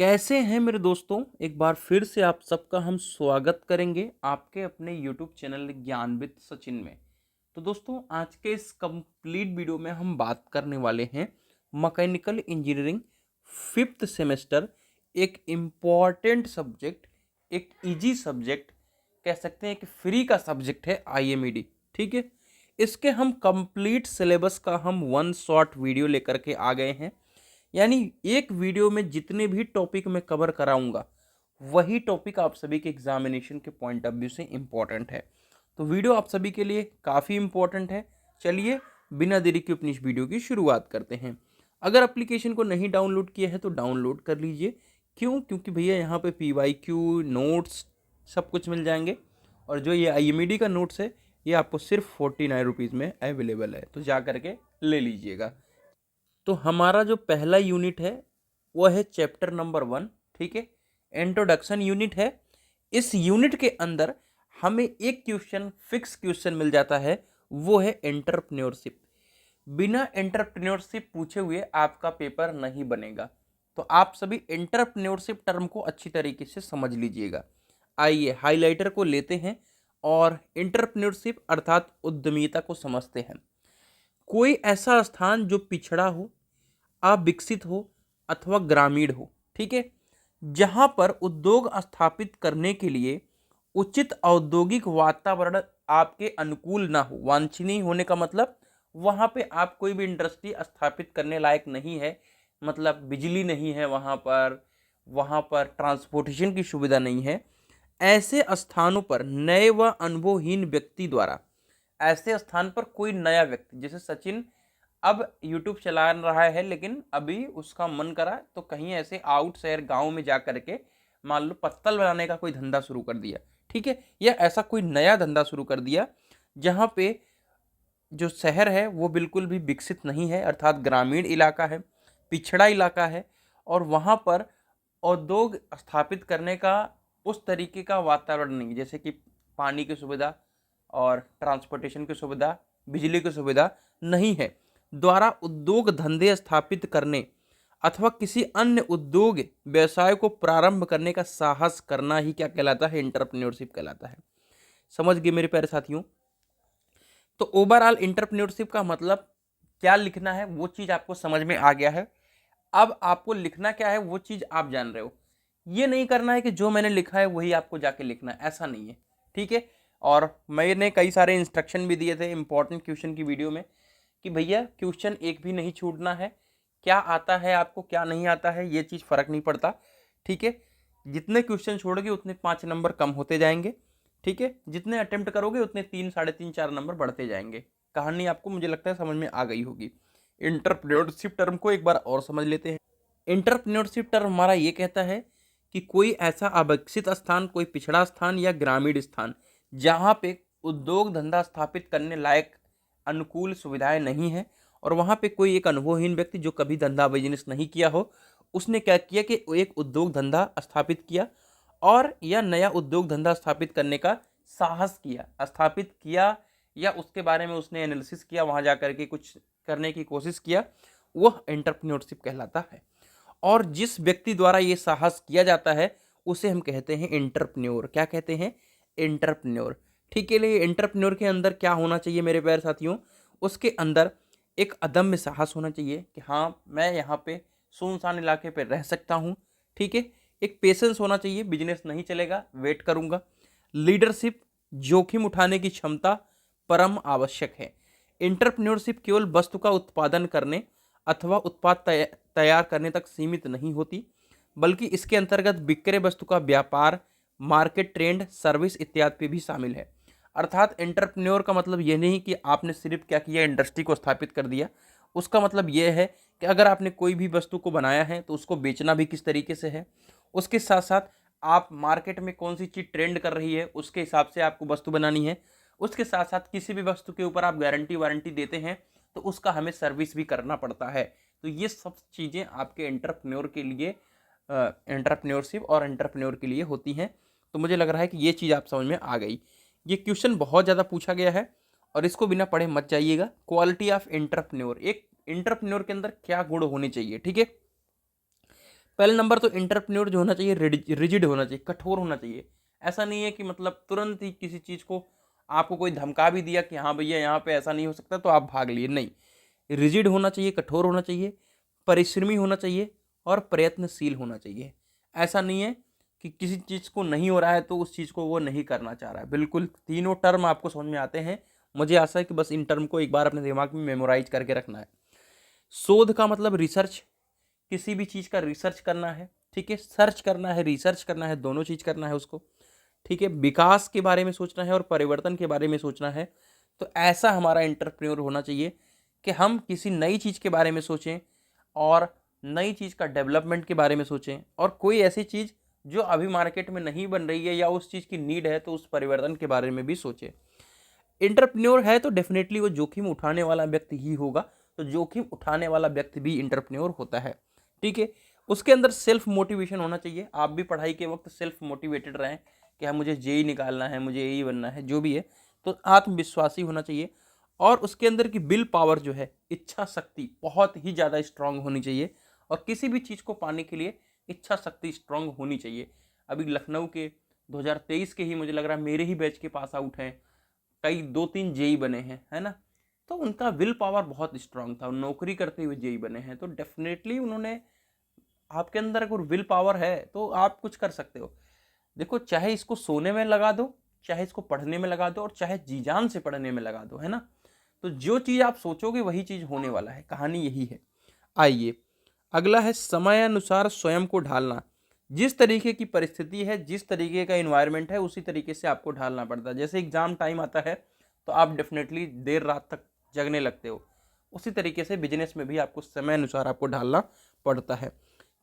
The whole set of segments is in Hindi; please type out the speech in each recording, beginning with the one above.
कैसे हैं मेरे दोस्तों? एक बार फिर से आप सबका हम स्वागत करेंगे आपके अपने यूट्यूब चैनल ज्ञानविद सचिन में। तो दोस्तों, आज के इस कंप्लीट वीडियो में हम बात करने वाले हैं मैकेनिकल इंजीनियरिंग फिफ्थ सेमेस्टर। एक इम्पॉर्टेंट सब्जेक्ट, एक इजी सब्जेक्ट, कह सकते हैं कि फ्री का सब्जेक्ट है IMED। ठीक है, इसके हम कंप्लीट सिलेबस का हम वन शॉट वीडियो लेकर के आ गए हैं। यानी एक वीडियो में जितने भी टॉपिक मैं कवर कराऊंगा वही टॉपिक आप सभी के एग्जामिनेशन के पॉइंट ऑफ व्यू से इम्पॉर्टेंट है। तो वीडियो आप सभी के लिए काफ़ी इम्पॉर्टेंट है। चलिए बिना देरी के अपनी इस वीडियो की शुरुआत करते हैं। अगर एप्लीकेशन को नहीं डाउनलोड किया है तो डाउनलोड कर लीजिए। क्यों? क्योंकि भैया यहाँ पे PYQ नोट्स सब कुछ मिल जाएंगे। और जो ये IMED का नोट्स है ये आपको सिर्फ 49 रुपीज़ में अवेलेबल है, तो जा करके ले लीजिएगा। तो हमारा जो पहला यूनिट है वो है चैप्टर नंबर 1। ठीक है, इंट्रोडक्शन यूनिट है। इस यूनिट के अंदर हमें एक क्वेश्चन, फिक्स क्वेश्चन मिल जाता है, वो है एंटरप्रेन्योरशिप। बिना एंटरप्रेन्योरशिप पूछे हुए आपका पेपर नहीं बनेगा। तो आप सभी एंटरप्रेन्योरशिप टर्म को अच्छी तरीके से समझ लीजिएगा। आइए हाइलाइटर को लेते हैं और एंटरप्रेन्योरशिप अर्थात उद्यमिता को समझते हैं। कोई ऐसा स्थान जो पिछड़ा हो, अविकसित हो अथवा ग्रामीण हो, ठीक है, जहां पर उद्योग स्थापित करने के लिए उचित औद्योगिक वातावरण आपके अनुकूल ना हो। वांछनीय होने का मतलब वहां पे आप कोई भी इंडस्ट्री स्थापित करने लायक नहीं है, मतलब बिजली नहीं है वहां पर ट्रांसपोर्टेशन की सुविधा नहीं है। ऐसे स्थानों पर नए व अनुभवहीन व्यक्ति द्वारा, ऐसे स्थान पर कोई नया व्यक्ति, जैसे सचिन अब यूट्यूब चला रहा है लेकिन अभी उसका मन करा तो कहीं ऐसे आउट शहर गांव में जा करके मान लो पत्तल बनाने का कोई धंधा शुरू कर दिया, ठीक है, या ऐसा कोई नया धंधा शुरू कर दिया जहां पे जो शहर है वो बिल्कुल भी विकसित नहीं है, अर्थात ग्रामीण इलाका है, पिछड़ा इलाका है, और वहां पर उद्योग स्थापित करने का उस तरीके का वातावरण नहीं, जैसे कि पानी की सुविधा और ट्रांसपोर्टेशन की सुविधा, बिजली की सुविधा नहीं है, द्वारा उद्योग धंधे स्थापित करने अथवा किसी अन्य उद्योग व्यवसाय को प्रारंभ करने का साहस करना ही क्या कहलाता है? एंटरप्रेन्योरशिप कहलाता है। समझ गए मेरे प्यारे साथियों? तो ओवरऑल एंटरप्रेन्योरशिप का मतलब क्या लिखना है वो चीज आपको समझ में आ गया है। अब आपको लिखना क्या है वो चीज आप जान रहे हो। ये नहीं करना है कि जो मैंने लिखा है वही आपको जाके लिखना है, ऐसा नहीं है, ठीक है। और मैंने कई सारे इंस्ट्रक्शन भी दिए थे इंपॉर्टेंट क्वेश्चन की वीडियो में कि भैया क्वेश्चन एक भी नहीं छूटना है, क्या आता है आपको क्या नहीं आता है ये चीज़ फर्क नहीं पड़ता, ठीक है। जितने क्वेश्चन छोड़ोगे उतने 5 नंबर कम होते जाएंगे, ठीक है। जितने अटेम्प्ट करोगे उतने 3, 3.5, 4 नंबर बढ़ते जाएंगे। कहानी आपको मुझे लगता है समझ में आ गई होगी। एंटरप्रेन्योरशिप टर्म को एक बार और समझ लेते हैं। एंटरप्रेन्योरशिप टर्म हमारा ये कहता है कि कोई ऐसा अविकसित स्थान, कोई पिछड़ा स्थान या ग्रामीण स्थान जहाँ पे उद्योग धंधा स्थापित करने लायक अनुकूल सुविधाएं नहीं है, और वहाँ पे कोई एक अनुभवहीन व्यक्ति जो कभी धंधा बिजनेस नहीं किया हो, उसने क्या किया कि एक उद्योग धंधा स्थापित किया और या नया उद्योग धंधा स्थापित करने का साहस किया, स्थापित किया, या उसके बारे में उसने एनालिसिस किया, वहाँ जा करके कुछ करने की कोशिश किया, वह एंटरप्रेन्योरशिप कहलाता है। और जिस व्यक्ति द्वारा ये साहस किया जाता है उसे हम कहते हैं एंटरप्रेन्योर। क्या कहते हैं? एंटरप्रेन्योर। ठीक है, लिए एंटरप्रेन्योर के अंदर क्या होना चाहिए मेरे प्यारे साथियों? उसके अंदर एक अदम्य साहस होना चाहिए कि हाँ मैं यहाँ पे सुनसान इलाके पे रह सकता हूँ, ठीक है। एक पेशेंस होना चाहिए, बिजनेस नहीं चलेगा, वेट करूँगा। लीडरशिप, जोखिम उठाने की क्षमता परम आवश्यक है। एंटरप्रेन्योरशिप केवल वस्तु का उत्पादन करने अथवा उत्पाद तैयार करने तक सीमित नहीं होती, बल्कि इसके अंतर्गत विक्रय वस्तु का व्यापार, मार्केट ट्रेंड, सर्विस इत्यादि पे भी शामिल है। अर्थात एंटरप्रेन्योर का मतलब ये नहीं कि आपने सिर्फ क्या किया, इंडस्ट्री को स्थापित कर दिया। उसका मतलब ये है कि अगर आपने कोई भी वस्तु को बनाया है तो उसको बेचना भी किस तरीके से है, उसके साथ साथ आप मार्केट में कौन सी चीज़ ट्रेंड कर रही है उसके हिसाब से आपको वस्तु बनानी है। उसके साथ साथ किसी भी वस्तु के ऊपर आप गारंटी वारंटी देते हैं तो उसका हमें सर्विस भी करना पड़ता है। तो ये सब चीज़ें आपके एंटरप्रेन्योर के लिए, एंटरप्रेन्योरशिप और एंटरप्रेन्योर के लिए होती हैं। तो मुझे लग रहा है कि ये चीज़ आप समझ में आ गई। ये क्वेश्चन बहुत ज़्यादा पूछा गया है और इसको बिना पढ़े मत जाइएगा। क्वालिटी ऑफ एंटरप्रेन्योर, एक एंटरप्रेन्योर के अंदर क्या गुण होने चाहिए, ठीक है। पहले नंबर तो एंटरप्रेन्योर जो होना चाहिए रिजिड होना चाहिए, कठोर होना चाहिए। ऐसा नहीं है कि मतलब तुरंत ही किसी चीज़ को आपको कोई धमका भी दिया कि हाँ भैया यहाँ पे ऐसा नहीं हो सकता तो आप भाग लिए, नहीं। रिजिड होना चाहिए, कठोर होना चाहिए, परिश्रमी होना चाहिए और प्रयत्नशील होना चाहिए। ऐसा नहीं है कि किसी चीज़ को नहीं हो रहा है तो उस चीज़ को वो नहीं करना चाह रहा है। बिल्कुल तीनों टर्म आपको समझ में आते हैं। मुझे आशा है कि बस इन टर्म को एक बार अपने दिमाग में मेमोराइज करके रखना है। शोध का मतलब रिसर्च, किसी भी चीज़ का रिसर्च करना है, ठीक है। सर्च करना है, रिसर्च करना है, दोनों चीज़ करना है उसको, ठीक है। विकास के बारे में सोचना है और परिवर्तन के बारे में सोचना है। तो ऐसा हमारा एंटरप्रेन्योर होना चाहिए कि हम किसी नई चीज़ के बारे में सोचें और नई चीज़ का डेवलपमेंट के बारे में सोचें, और कोई ऐसी चीज़ जो अभी मार्केट में नहीं बन रही है या उस चीज़ की नीड है तो उस परिवर्तन के बारे में भी सोचें। एंटरप्रेन्योर है तो डेफिनेटली वो जोखिम उठाने वाला व्यक्ति ही होगा। तो जोखिम उठाने वाला व्यक्ति भी एंटरप्रेन्योर होता है, ठीक है। उसके अंदर सेल्फ मोटिवेशन होना चाहिए। आप भी पढ़ाई के वक्त सेल्फ मोटिवेटेड रहें कि हाँ मुझे जेई निकालना है, मुझे यही बनना है, जो भी है। तो आत्मविश्वासी होना चाहिए। और उसके अंदर की विल पावर जो है, इच्छा शक्ति बहुत ही ज़्यादा स्ट्रांग होनी चाहिए। और किसी भी चीज़ को पाने के लिए इच्छा शक्ति स्ट्रांग होनी चाहिए। अभी लखनऊ के 2023 के ही मुझे लग रहा है मेरे ही बैच के पास आउट हैं, कई 2-3 जेई बने हैं, है ना। तो उनका विल पावर बहुत स्ट्रांग था, नौकरी करते हुए जेई बने हैं। तो डेफिनेटली उन्होंने, आपके अंदर अगर विल पावर है तो आप कुछ कर सकते हो। देखो, चाहे इसको सोने में लगा दो, चाहे इसको पढ़ने में लगा दो, और चाहे जी जान से पढ़ने में लगा दो, है ना। तो जो चीज़ आप सोचोगे वही चीज़ होने वाला है। कहानी यही है। आइए अगला है समय अनुसार स्वयं को ढालना। जिस तरीके की परिस्थिति है, जिस तरीके का इन्वायरमेंट है, उसी तरीके से आपको ढालना पड़ता है। जैसे एग्जाम टाइम आता है तो आप डेफिनेटली देर रात तक जगने लगते हो, उसी तरीके से बिजनेस में भी आपको समय अनुसार आपको ढालना पड़ता है।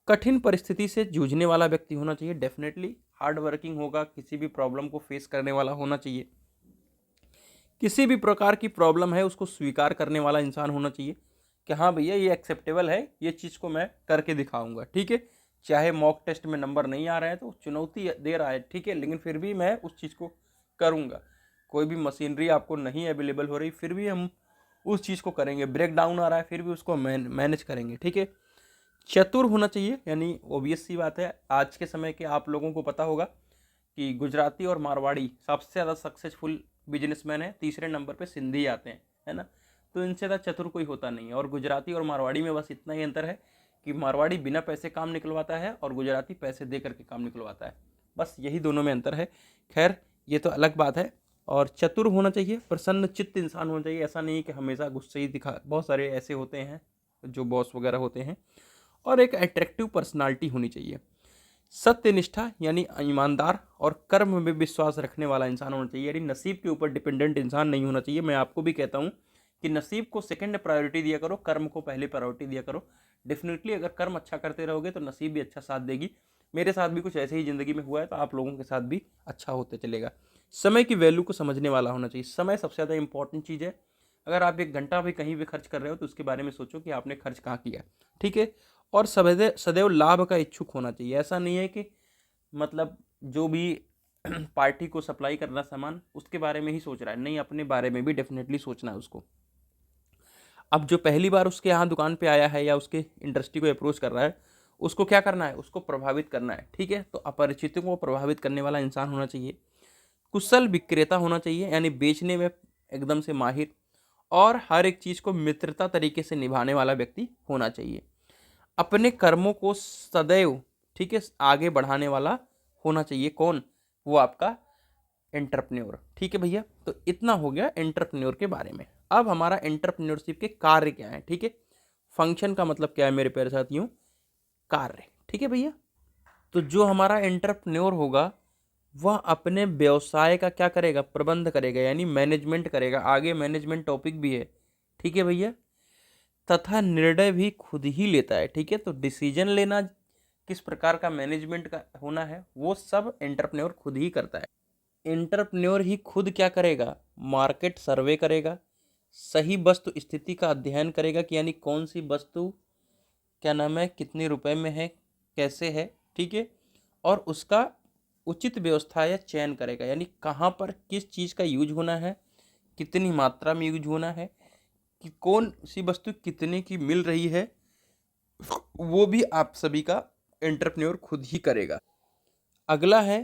कठिन परिस्थिति से जूझने वाला व्यक्ति होना चाहिए, डेफिनेटली हार्ड वर्किंग होगा, किसी भी प्रॉब्लम को फेस करने वाला होना चाहिए। किसी भी प्रकार की प्रॉब्लम है उसको स्वीकार करने वाला इंसान होना चाहिए कि हाँ भैया ये एक्सेप्टेबल है, ये चीज़ को मैं करके दिखाऊंगा, ठीक है। चाहे मॉक टेस्ट में नंबर नहीं आ रहा है तो चुनौती दे रहा है, ठीक है, लेकिन फिर भी मैं उस चीज़ को करूँगा। कोई भी मशीनरी आपको नहीं अवेलेबल हो रही फिर भी हम उस चीज़ को करेंगे। ब्रेक डाउन आ रहा है फिर भी उसको मैनेज करेंगे, ठीक है। चतुर होना चाहिए, यानी ओबियस सी बात है, आज के समय के आप लोगों को पता होगा कि गुजराती और मारवाड़ी सबसे ज़्यादा सक्सेसफुल बिजनेसमैन है, तीसरे नंबर पे सिंधी आते हैं, है ना। तो इनसे ज़्यादा चतुर कोई होता नहीं है। और गुजराती और मारवाड़ी में बस इतना ही अंतर है कि मारवाड़ी बिना पैसे काम निकलवाता है और गुजराती पैसे दे करके काम निकलवाता है, बस यही दोनों में अंतर है। खैर ये तो अलग बात है। और चतुर होना चाहिए, प्रसन्न चित्त इंसान होना चाहिए। ऐसा नहीं कि हमेशा गुस्से ही दिखा, बहुत सारे ऐसे होते हैं जो बॉस वगैरह होते हैं। और एक अट्रैक्टिव पर्सनालिटी होनी चाहिए। सत्यनिष्ठा यानी ईमानदार और कर्म में विश्वास रखने वाला इंसान होना चाहिए, यानी नसीब के ऊपर डिपेंडेंट इंसान नहीं होना चाहिए। मैं आपको भी कहता हूँ कि नसीब को सेकंड प्रायोरिटी दिया करो, कर्म को पहले प्रायोरिटी दिया करो। डेफिनेटली अगर कर्म अच्छा करते रहोगे तो नसीब भी अच्छा साथ देगी। मेरे साथ भी कुछ ऐसे ही ज़िंदगी में हुआ है, तो आप लोगों के साथ भी अच्छा होते चलेगा। समय की वैल्यू को समझने वाला होना चाहिए। समय सबसे ज़्यादा इंपॉर्टेंट चीज़ है। अगर आप 1 घंटा भी कहीं भी खर्च कर रहे हो तो उसके बारे में सोचो कि आपने खर्च कहाँ किया, ठीक है। और सदैव सदैव लाभ का इच्छुक होना चाहिए। ऐसा नहीं है कि मतलब जो भी पार्टी को सप्लाई करना सामान उसके बारे में ही सोच रहा है, नहीं, अपने बारे में भी डेफिनेटली सोचना है उसको। अब जो पहली बार उसके यहाँ दुकान पे आया है या उसके इंडस्ट्री को अप्रोच कर रहा है, उसको क्या करना है, उसको प्रभावित करना है, ठीक है। तो अपरिचितों को प्रभावित करने वाला इंसान होना चाहिए। कुशल विक्रेता होना चाहिए, यानी बेचने में एकदम से माहिर और हर एक चीज़ को मित्रता तरीके से निभाने वाला व्यक्ति होना चाहिए। अपने कर्मों को सदैव, ठीक है, आगे बढ़ाने वाला होना चाहिए। कौन? वो आपका एंटरप्रेन्योर, ठीक है भैया। तो इतना हो गया एंटरप्रेन्योर के बारे में। अब हमारा एंटरप्रेन्योरशिप के कार्य क्या है, ठीक है। फंक्शन का मतलब क्या है मेरे प्यारे साथियों? कार्य, ठीक है भैया। तो जो हमारा एंटरप्रेन्योर होगा वह अपने व्यवसाय का क्या करेगा? प्रबंध करेगा, यानी मैनेजमेंट करेगा। आगे मैनेजमेंट टॉपिक भी है, ठीक है भैया। तथा निर्णय भी खुद ही लेता है, ठीक है। तो डिसीजन लेना, किस प्रकार का मैनेजमेंट का होना है, वो सब एंटरप्रेन्योर खुद ही करता है। एंटरप्रेन्योर ही खुद क्या करेगा? मार्केट सर्वे करेगा, सही वस्तु स्थिति का अध्ययन करेगा कि यानी कौन सी वस्तु, क्या नाम है, कितने रुपए में है, कैसे है, ठीक है। और उसका उचित व्यवस्था या चयन करेगा, यानी कहाँ पर किस चीज़ का यूज होना है, कितनी मात्रा में यूज होना है, कि कौन सी वस्तु कितने की मिल रही है, वो भी आप सभी का एंटरप्रेन्योर खुद ही करेगा। अगला है,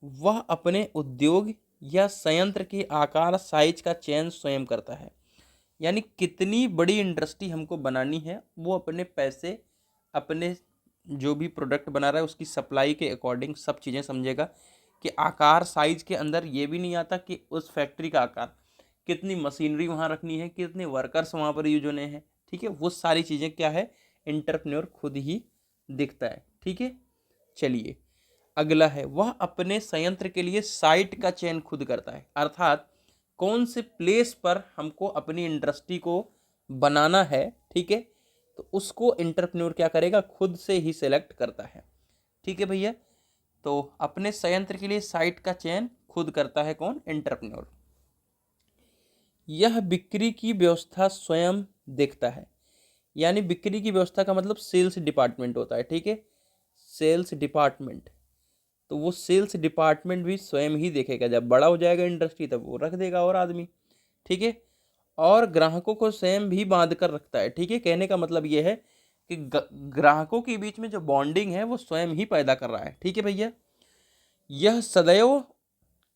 वह अपने उद्योग या संयंत्र के आकार साइज का चयन स्वयं करता है। यानी कितनी बड़ी इंडस्ट्री हमको बनानी है, वो अपने पैसे, अपने जो भी प्रोडक्ट बना रहा है उसकी सप्लाई के अकॉर्डिंग सब चीज़ें समझेगा कि आकार साइज के अंदर ये भी नहीं आता कि उस फैक्ट्री का आकार, कितनी मशीनरी वहाँ रखनी है, कितने वर्कर्स वहाँ पर यूज होने हैं। ठीक है, वो सारी चीज़ें क्या है, एंटरप्रेन्योर खुद ही दिखता है। ठीक है, चलिए अगला है, वह अपने संयंत्र के लिए साइट का चयन खुद करता है। अर्थात कौन से प्लेस पर हमको अपनी इंडस्ट्री को बनाना है, ठीक है, तो उसको एंटरप्रेन्योर क्या करेगा, खुद से ही सेलेक्ट करता है। ठीक है भैया, तो अपने संयंत्र के लिए साइट का चयन खुद करता है कौन, एंटरप्रेन्योर। यह बिक्री की व्यवस्था स्वयं देखता है। यानी बिक्री की व्यवस्था का मतलब सेल्स डिपार्टमेंट होता है। ठीक है, सेल्स डिपार्टमेंट, तो वो सेल्स डिपार्टमेंट भी स्वयं ही देखेगा। जब बड़ा हो जाएगा इंडस्ट्री तब वो रख देगा और आदमी। ठीक है, और ग्राहकों को स्वयं भी बांध कर रखता है। ठीक है, कहने का मतलब ये है कि ग्राहकों के बीच में जो बॉन्डिंग है वो स्वयं ही पैदा कर रहा है। ठीक है भैया, यह सदैव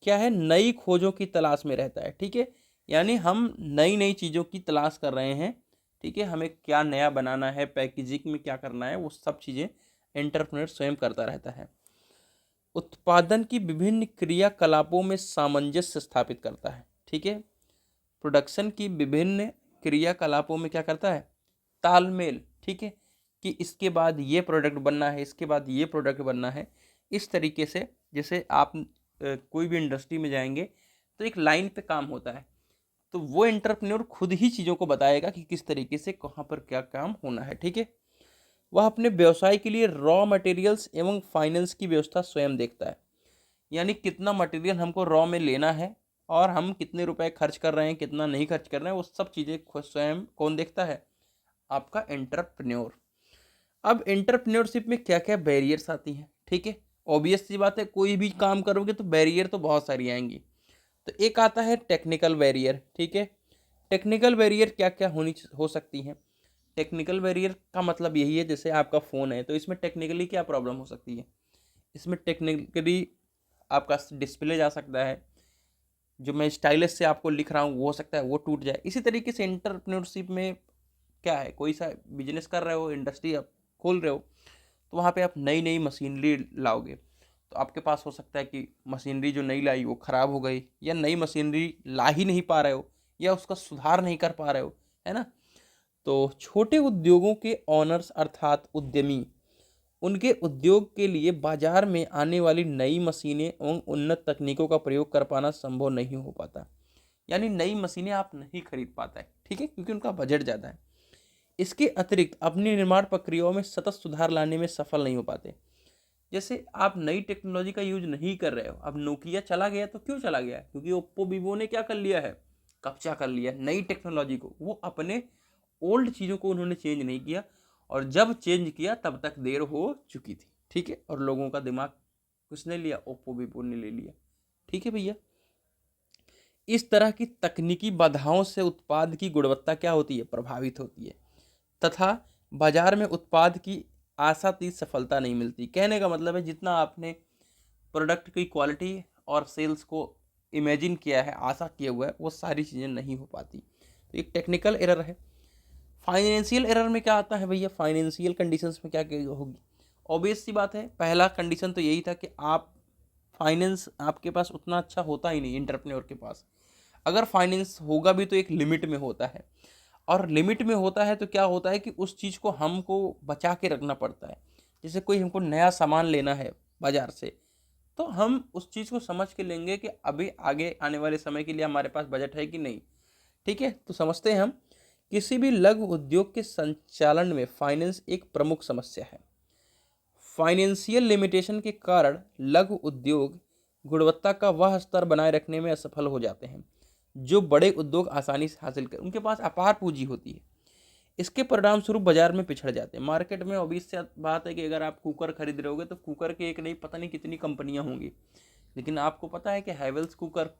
क्या है, नई खोजों की तलाश में रहता है। ठीक है, यानी हम नई नई चीज़ों की तलाश कर रहे हैं। ठीक है, हमें क्या नया बनाना है, पैकेजिंग में क्या करना है, वो सब चीज़ें एंटरप्रेन्योर स्वयं करता रहता है। उत्पादन की विभिन्न क्रियाकलापों में सामंजस्य स्थापित करता है। ठीक है, प्रोडक्शन की विभिन्न क्रियाकलापों में क्या करता है, तालमेल। ठीक है, कि इसके बाद ये प्रोडक्ट बनना है, इसके बाद ये प्रोडक्ट बनना है। इस तरीके से जैसे आप कोई भी इंडस्ट्री में जाएंगे तो एक लाइन पे काम होता है, तो वो एंटरप्रेन्योर खुद ही चीज़ों को बताएगा कि किस तरीके से कहाँ पर क्या काम होना है। ठीक है, वह अपने व्यवसाय के लिए रॉ मटेरियल्स एवं फाइनेंस की व्यवस्था स्वयं देखता है। यानी कितना मटेरियल हमको रॉ में लेना है और हम कितने रुपए खर्च कर रहे हैं, कितना नहीं खर्च कर रहे हैं, वो सब चीज़ें खुद स्वयं कौन देखता है, आपका एंटरप्रेन्योर। अब एंटरप्रेन्योरशिप में क्या क्या बैरियर्स आती हैं। ठीक है, ऑब्वियस सी बात है, कोई भी काम करोगे तो बैरियर तो बहुत सारी आएंगी। तो एक आता है टेक्निकल बैरियर। ठीक है, टेक्निकल बैरियर क्या क्या हो सकती हैं। टेक्निकल बैरियर का मतलब यही है, जैसे आपका फ़ोन है तो इसमें टेक्निकली क्या प्रॉब्लम हो सकती है, इसमें टेक्निकली आपका डिस्प्ले जा सकता है, जो मैं स्टाइलिश से आपको लिख रहा हूँ वो हो सकता है वो टूट जाए। इसी तरीके से एंटरप्रेन्योरशिप में क्या है, कोई सा बिजनेस कर रहे हो, इंडस्ट्री आप खोल रहे हो, तो वहाँ पे आप नई नई मशीनरी लाओगे, तो आपके पास हो सकता है कि मशीनरी जो नई लाई वो ख़राब हो गई, या नई मशीनरी ला ही नहीं पा रहे हो, या उसका सुधार नहीं कर पा रहे हो, है ना। तो छोटे उद्योगों के ऑनर्स अर्थात उद्यमी, उनके उद्योग के लिए बाजार में आने वाली नई मशीनें एवं उन्नत तकनीकों का प्रयोग कर पाना संभव नहीं हो पाता। यानी नई मशीनें आप नहीं खरीद पाता है। ठीक है, क्योंकि उनका बजट ज़्यादा है। इसके अतिरिक्त अपनी निर्माण प्रक्रियाओं में सतत सुधार लाने में सफल नहीं हो पाते। जैसे आप नई टेक्नोलॉजी का यूज नहीं कर रहे हो, अब नोकिया चला गया तो क्यों चला गया, क्योंकि ओप्पो वीवो ने क्या कर लिया है, कब्जा कर लिया नई टेक्नोलॉजी को। वो अपने ओल्ड चीज़ों को उन्होंने चेंज नहीं किया, और जब चेंज किया तब तक देर हो चुकी थी। ठीक है, और लोगों का दिमाग किसने लिया, ओप्पो वीवो ने ले लिया। ठीक है भैया, इस तरह की तकनीकी बाधाओं से उत्पाद की गुणवत्ता क्या होती है, प्रभावित होती है, तथा बाजार में उत्पाद की आशातीत सफलता नहीं मिलती। कहने का मतलब है, जितना आपने प्रोडक्ट की क्वालिटी और सेल्स को इमेजिन किया है, आशा किया हुआ है, वो सारी चीज़ें नहीं हो पाती। तो एक टेक्निकल एरर है। फाइनेंशियल एरर में क्या आता है भैया, फाइनेंशियल कंडीशंस में क्या क्या होगी। ऑब्वियस सी बात है, पहला कंडीशन तो यही था कि आप फाइनेंस आपके पास उतना अच्छा होता ही नहीं एंटरप्रेन्योर के पास। अगर फाइनेंस होगा भी तो एक लिमिट में होता है, और लिमिट में होता है तो क्या होता है कि उस चीज़ को हमको बचा के रखना पड़ता है। जैसे कोई हमको नया सामान लेना है बाजार से, तो हम उस चीज़ को समझ के लेंगे कि अभी आगे आने वाले समय के लिए हमारे पास बजट है कि नहीं। ठीक है, तो समझते हैं हम, किसी भी लघु उद्योग के संचालन में फाइनेंस एक प्रमुख समस्या है। फाइनेंशियल लिमिटेशन के कारण लघु उद्योग गुणवत्ता का वह स्तर बनाए रखने में असफल हो जाते हैं जो बड़े उद्योग आसानी से हासिल कर, उनके पास अपार पूंजी होती है। इसके परिणाम स्वरूप बाजार में पिछड़ जाते हैं। मार्केट में ऑब्वियस सी बात है कि अगर आप कुकर खरीद रहे होगे तो कुकर के एक नहीं पता नहीं कितनी कंपनियां होंगी, लेकिन आपको पता है कि हैवेल्स कुकर,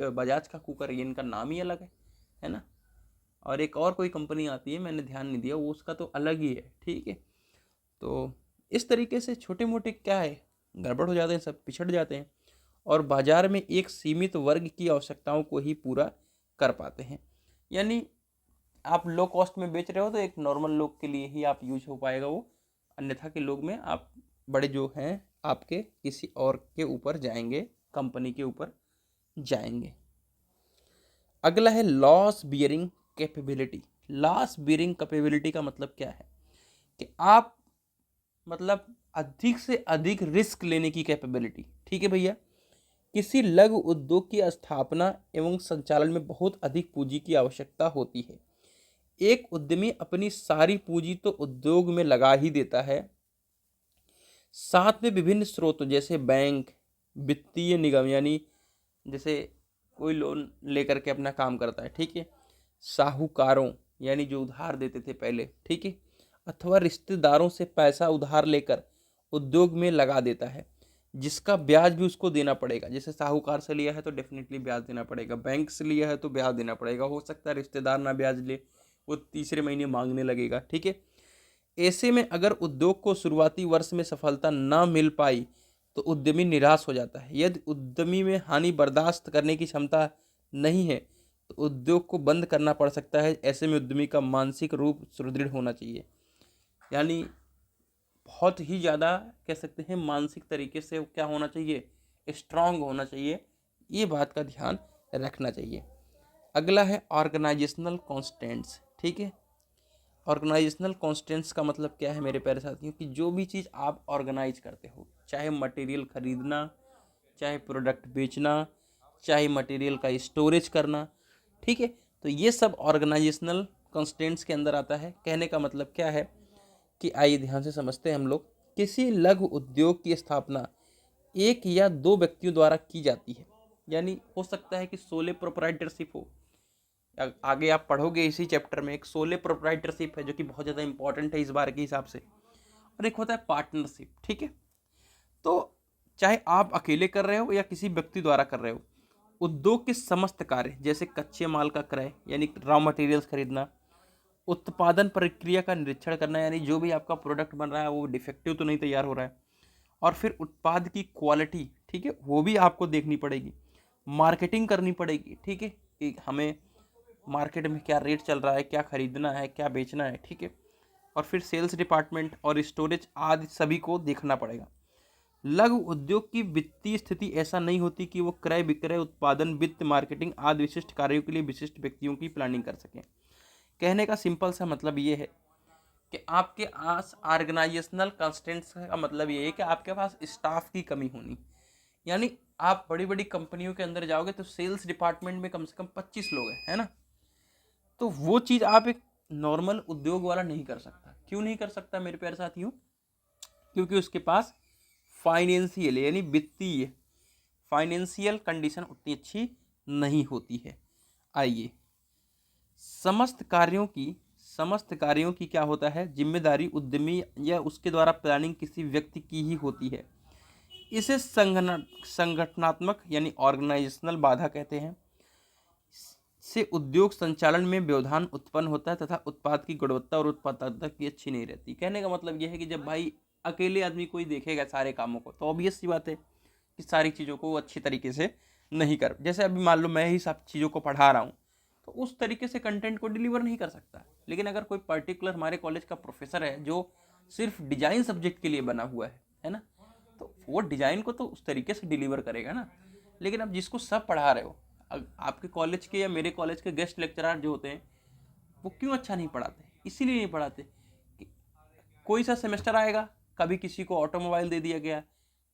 बजाज का कुकर, ये इनका नाम ही अलग है ना। और एक और कोई कंपनी आती है, मैंने ध्यान नहीं दिया, वो उसका तो अलग ही है। ठीक है, तो इस तरीके से छोटे मोटे क्या है गड़बड़ हो जाते हैं, सब पिछड़ जाते हैं और बाजार में एक सीमित वर्ग की आवश्यकताओं को ही पूरा कर पाते हैं। यानी आप लो कॉस्ट में बेच रहे हो तो एक नॉर्मल लोग के लिए ही आप यूज हो पाएगा वो, अन्यथा के लोग में आप बड़े जो हैं आपके किसी और के ऊपर जाएंगे, कंपनी के ऊपर जाएंगे। अगला है loss bearing capability. Loss bearing capability का मतलब क्या है कि आप मतलब अधिक से अधिक रिस्क लेने की कैपेबिलिटी। ठीक है भैया, किसी लघु उद्योग की स्थापना एवं संचालन में बहुत अधिक पूंजी की आवश्यकता होती है। एक उद्यमी अपनी सारी पूंजी तो उद्योग में लगा ही देता है, साथ में विभिन्न स्रोतों जैसे बैंक, वित्तीय निगम, यानी जैसे कोई लोन लेकर के अपना काम करता है, ठीक है, साहूकारों यानी जो उधार देते थे पहले, ठीक है, अथवा रिश्तेदारों से पैसा उधार लेकर उद्योग में लगा देता है, जिसका ब्याज भी उसको देना पड़ेगा। जैसे साहूकार से लिया है तो डेफिनेटली ब्याज देना पड़ेगा, बैंक से लिया है तो ब्याज देना पड़ेगा, हो सकता है रिश्तेदार ना ब्याज ले, वो तीसरे महीने मांगने लगेगा, ठीक है। ऐसे में अगर उद्योग को शुरुआती वर्ष में सफलता ना मिल पाई तो उद्यमी निराश हो जाता है। यदि उद्यमी में हानि बर्दाश्त करने की क्षमता नहीं है तो उद्योग को बंद करना पड़ सकता है। ऐसे में उद्यमी का मानसिक रूप सुदृढ़ होना चाहिए, यानी बहुत ही ज़्यादा कह सकते हैं मानसिक तरीके से क्या होना चाहिए, स्ट्रांग होना चाहिए। ये बात का ध्यान रखना चाहिए। अगला है ऑर्गेनाइजेशनल कॉन्स्टेंट्स। ठीक है, ऑर्गेनाइजेशनल कॉन्स्टेंट्स का मतलब क्या है मेरे प्यारे साथियों, कि जो भी चीज़ आप ऑर्गेनाइज करते हो, चाहे मटेरियल खरीदना, चाहे प्रोडक्ट बेचना, चाहे मटेरियल का स्टोरेज करना, ठीक है, तो ये सब ऑर्गेनाइजेशनल कॉन्स्टेंट्स के अंदर आता है। कहने का मतलब क्या है कि आइए ध्यान से समझते हैं हम लोग। किसी लघु उद्योग की स्थापना एक या दो व्यक्तियों द्वारा की जाती है, यानी हो सकता है कि सोले प्रोप्राइटरशिप हो। आगे आप पढ़ोगे इसी चैप्टर में, एक सोले प्रोप्राइटरशिप है जो कि बहुत ज़्यादा इंपॉर्टेंट है इस बार के हिसाब से, और एक होता है पार्टनरशिप। ठीक है, तो चाहे आप अकेले कर रहे हो या किसी व्यक्ति द्वारा कर रहे हो, उद्योग के समस्त कार्य जैसे कच्चे माल का क्रय यानी रॉ मटेरियल्स खरीदना, उत्पादन प्रक्रिया का निरीक्षण करना, यानी जो भी आपका प्रोडक्ट बन रहा है वो डिफेक्टिव तो नहीं तैयार हो रहा है, और फिर उत्पाद की क्वालिटी, ठीक है, वो भी आपको देखनी पड़ेगी, मार्केटिंग करनी पड़ेगी, ठीक है, कि हमें मार्केट में क्या रेट चल रहा है, क्या खरीदना है, क्या बेचना है, ठीक है, और फिर सेल्स डिपार्टमेंट और स्टोरेज आदि सभी को देखना पड़ेगा। लघु उद्योग की वित्तीय स्थिति ऐसा नहीं होती कि वो क्रय विक्रय, उत्पादन, वित्त, मार्केटिंग आदि विशिष्ट कार्यों के लिए विशिष्ट व्यक्तियों की प्लानिंग कर सकें। कहने का सिंपल सा मतलब ये है कि आपके आस ऑर्गेनाइजेशनल कंस्टेंट्स का मतलब ये है कि आपके पास स्टाफ की कमी होनी, यानी आप बड़ी बड़ी कंपनियों के अंदर जाओगे तो सेल्स डिपार्टमेंट में कम से कम 25 लोग हैं, है ना, तो वो चीज़ आप एक नॉर्मल उद्योग वाला नहीं कर सकता। क्यों नहीं कर सकता मेरे प्यारे साथियों? क्योंकि उसके पास फाइनेंशियल यानी वित्तीय फाइनेंशियल कंडीशन उतनी अच्छी नहीं होती है। आइए, समस्त कार्यों की क्या होता है, जिम्मेदारी उद्यमी या उसके द्वारा प्लानिंग किसी व्यक्ति की ही होती है। इसे संगठनात्मक यानी ऑर्गेनाइजेशनल बाधा कहते हैं। से उद्योग संचालन में व्यवधान उत्पन्न होता है तथा उत्पाद की गुणवत्ता और उत्पादकता की अच्छी नहीं रहती। कहने का मतलब यह है कि जब भाई अकेले आदमी कोई देखेगा सारे कामों को तो ऑब्वियस सी बात है कि सारी चीज़ों को वो अच्छी तरीके से नहीं कर, जैसे अभी मान लो मैं ही सब चीज़ों को पढ़ा रहा हूँ तो उस तरीके से कंटेंट को डिलीवर नहीं कर सकता। लेकिन अगर कोई पर्टिकुलर हमारे कॉलेज का प्रोफेसर है जो सिर्फ डिजाइन सब्जेक्ट के लिए बना हुआ है ना, तो वो डिजाइन को तो उस तरीके से डिलीवर करेगा ना। लेकिन अब जिसको सब पढ़ा रहे हो, आपके कॉलेज के या मेरे कॉलेज के गेस्ट लेक्चरर जो होते हैं वो क्यों अच्छा नहीं पढ़ाते? इसीलिए नहीं पढ़ाते कि कोई सा सेमेस्टर आएगा, कभी किसी को ऑटोमोबाइल दे दिया गया,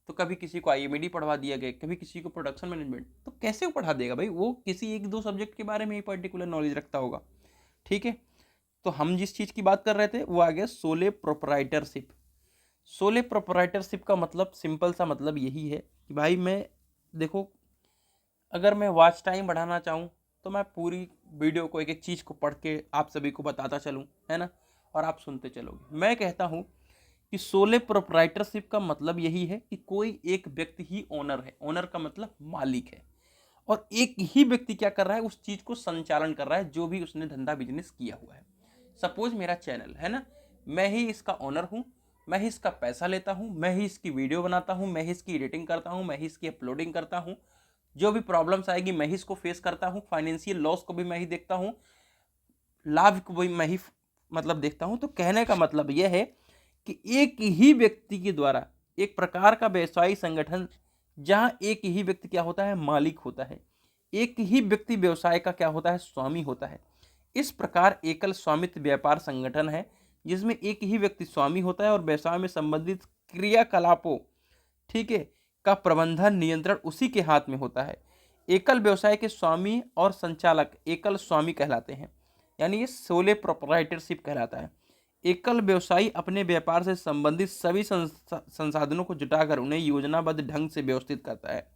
तो कभी किसी को आईएमडी पढ़वा दिया गया, कभी किसी को प्रोडक्शन मैनेजमेंट, तो कैसे वो पढ़ा देगा भाई? वो किसी एक दो सब्जेक्ट के बारे में ही पर्टिकुलर नॉलेज रखता होगा। ठीक है, तो हम जिस चीज़ की बात कर रहे थे वो आ गया सोले प्रोप्राइटरशिप। सोले प्रोप्राइटरशिप का मतलब सिंपल सा मतलब यही है कि भाई मैं देखो, अगर मैं वॉच टाइम बढ़ाना चाहूँ तो मैं पूरी वीडियो को एक एक चीज़ को पढ़ के आप सभी को बताता चलूँ, है ना, और आप सुनते चलोगे। मैं कहता हूँ कि सोले प्रोप्राइटरशिप का मतलब यही है कि कोई एक व्यक्ति ही ओनर है। ओनर का मतलब मालिक है, और एक ही व्यक्ति क्या कर रहा है, उस चीज़ को संचालन कर रहा है जो भी उसने धंधा बिजनेस किया हुआ है। सपोज मेरा चैनल है ना, मैं ही इसका ओनर हूँ, मैं ही इसका पैसा लेता हूँ, मैं ही इसकी वीडियो बनाता हूँ, मैं ही इसकी एडिटिंग करता हूँ, मैं ही इसकी अपलोडिंग करता हूँ, जो भी प्रॉब्लम्स आएगी मैं ही इसको फेस करता हूँ, फाइनेंशियल लॉस को भी मैं ही देखता हूँ, लाभ को भी मैं ही मतलब देखता हूँ। तो कहने का मतलब यह है कि एक ही व्यक्ति के द्वारा एक प्रकार का व्यवसायिक संगठन, जहां एक ही व्यक्ति क्या होता है, मालिक होता है, एक ही व्यक्ति व्यवसाय का क्या होता है, स्वामी होता है। इस प्रकार एकल स्वामित्व व्यापार संगठन है जिसमें एक ही व्यक्ति स्वामी होता है और व्यवसाय में संबंधित क्रियाकलापों, ठीक है, का प्रबंधन नियंत्रण उसी के हाथ में होता है। एकल व्यवसाय के स्वामी और संचालक एकल स्वामी कहलाते हैं, यानी ये सोले प्रोप्राइटरशिप कहलाता है। एकल व्यवसायी अपने व्यापार से संबंधित सभी संसाधनों को जुटाकर उन्हें योजनाबद्ध ढंग से व्यवस्थित करता है।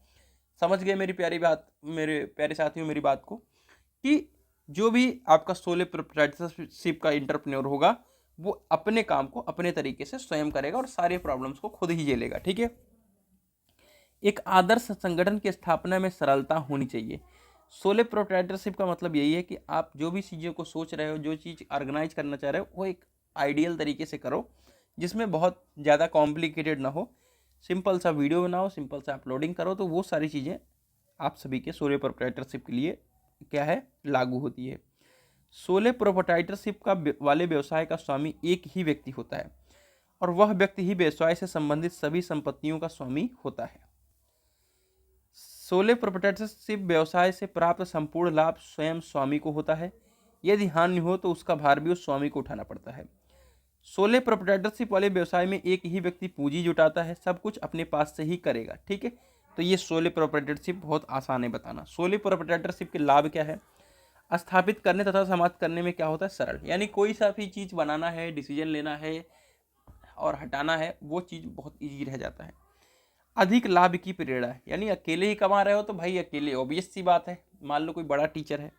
समझ गए मेरी प्यारी बात, मेरे प्यारे साथियों, मेरी बात को, कि जो भी आपका सोले प्रोप्राइटरशिप का इंटरप्रेन्योर होगा वो अपने काम को अपने तरीके से स्वयं करेगा और सारे प्रॉब्लम्स को खुद ही झेलेगा। ठीक है। एक आदर्श संगठन की स्थापना में सरलता होनी चाहिए। सोले प्रोप्राइटरशिप का मतलब यही है कि आप जो भी चीज़ों को सोच रहे हो, जो चीज़ ऑर्गेनाइज करना चाह रहे हो, वो एक आइडियल तरीके से करो जिसमें बहुत ज़्यादा कॉम्प्लिकेटेड ना हो। सिंपल सा वीडियो बनाओ, सिंपल सा अपलोडिंग करो, तो वो सारी चीज़ें आप सभी के सोले प्रोप्राइटरशिप के लिए क्या है, लागू होती है। सोले प्रोप्राइटरशिप का वाले व्यवसाय का स्वामी एक ही व्यक्ति होता है और वह व्यक्ति ही व्यवसाय से संबंधित सभी संपत्तियों का स्वामी होता है। सोले प्रोप्राइटरशिप व्यवसाय से प्राप्त संपूर्ण लाभ स्वयं स्वामी को होता है। यदि हानि हो तो उसका भार भी उस स्वामी को उठाना पड़ता है। सोले प्रोप्राइटरशिप वाले व्यवसाय में एक ही व्यक्ति पूंजी जुटाता है, सब कुछ अपने पास से ही करेगा। ठीक है। तो ये सोले प्रोप्राइटरशिप बहुत आसान है बताना। सोले प्रोप्राइटरशिप के लाभ क्या है? स्थापित करने तथा समाप्त करने में क्या होता है, सरल, यानी कोई सा भी चीज़ बनाना है, डिसीजन लेना है और हटाना है, वो चीज़ बहुत ईजी रह जाता है। अधिक लाभ की प्रेरणा है, यानी अकेले ही कमा रहे हो तो भाई अकेले, ऑब्वियस सी बात है। मान लो कोई बड़ा टीचर है,